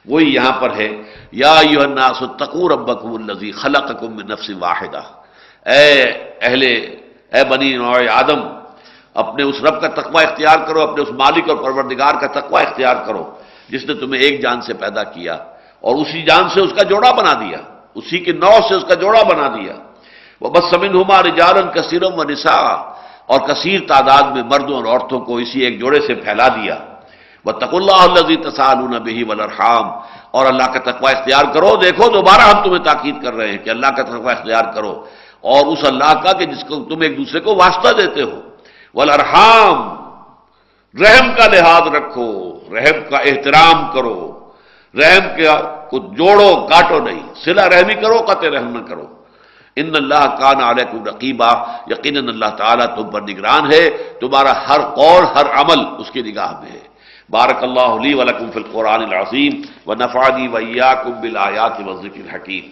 وہی یہاں پر ہے، یا ایھا الناس اتقوا ربکم الذی خلقکم من نفس واحدہ، اے بنی نوع آدم، اپنے اس رب کا تقوی اختیار کرو، اپنے اس مالک اور پروردگار کا تقوی اختیار کرو جس نے تمہیں ایک جان سے پیدا کیا اور اسی جان سے اس کا جوڑا بنا دیا، اسی کے نوع سے اس کا جوڑا بنا دیا، وَبَثَّ مِنْهُمَا رِجَالًا كَثِيرًا وَنِسَاءً، اور کثیر تعداد میں مردوں اور عورتوں کو اسی ایک جوڑے سے پھیلا دیا، وَاتَّقُوا اللَّهَ الَّذِي تَسَاءَلُونَ بِهِ وَالْأَرْحَامَ، اور اللہ کا تقوی اختیار کرو۔ دیکھو دوبارہ ہم تمہیں تاکید کر رہے ہیں کہ اللہ کا تقوی اختیار کرو، اور اس اللہ کا کہ جس کو تم ایک دوسرے کو واسطہ دیتے ہو، والارحام، رحم کا لحاظ رکھو، رحم کا احترام کرو، رحم کو جوڑو کاٹو نہیں، صلہ رحمی کرو، قطع رحم نہ کرو۔ ان اللہ کان علیکم رقیبا، یقیناً اللہ تعالیٰ تم پر نگران ہے، تمہارا ہر قول ہر عمل اس کی نگاہ میں ہے۔ بارک اللہ لی ولکم فی القرآن العظیم ونفعنی وإیاکم بالآیات والذکر الحکیم۔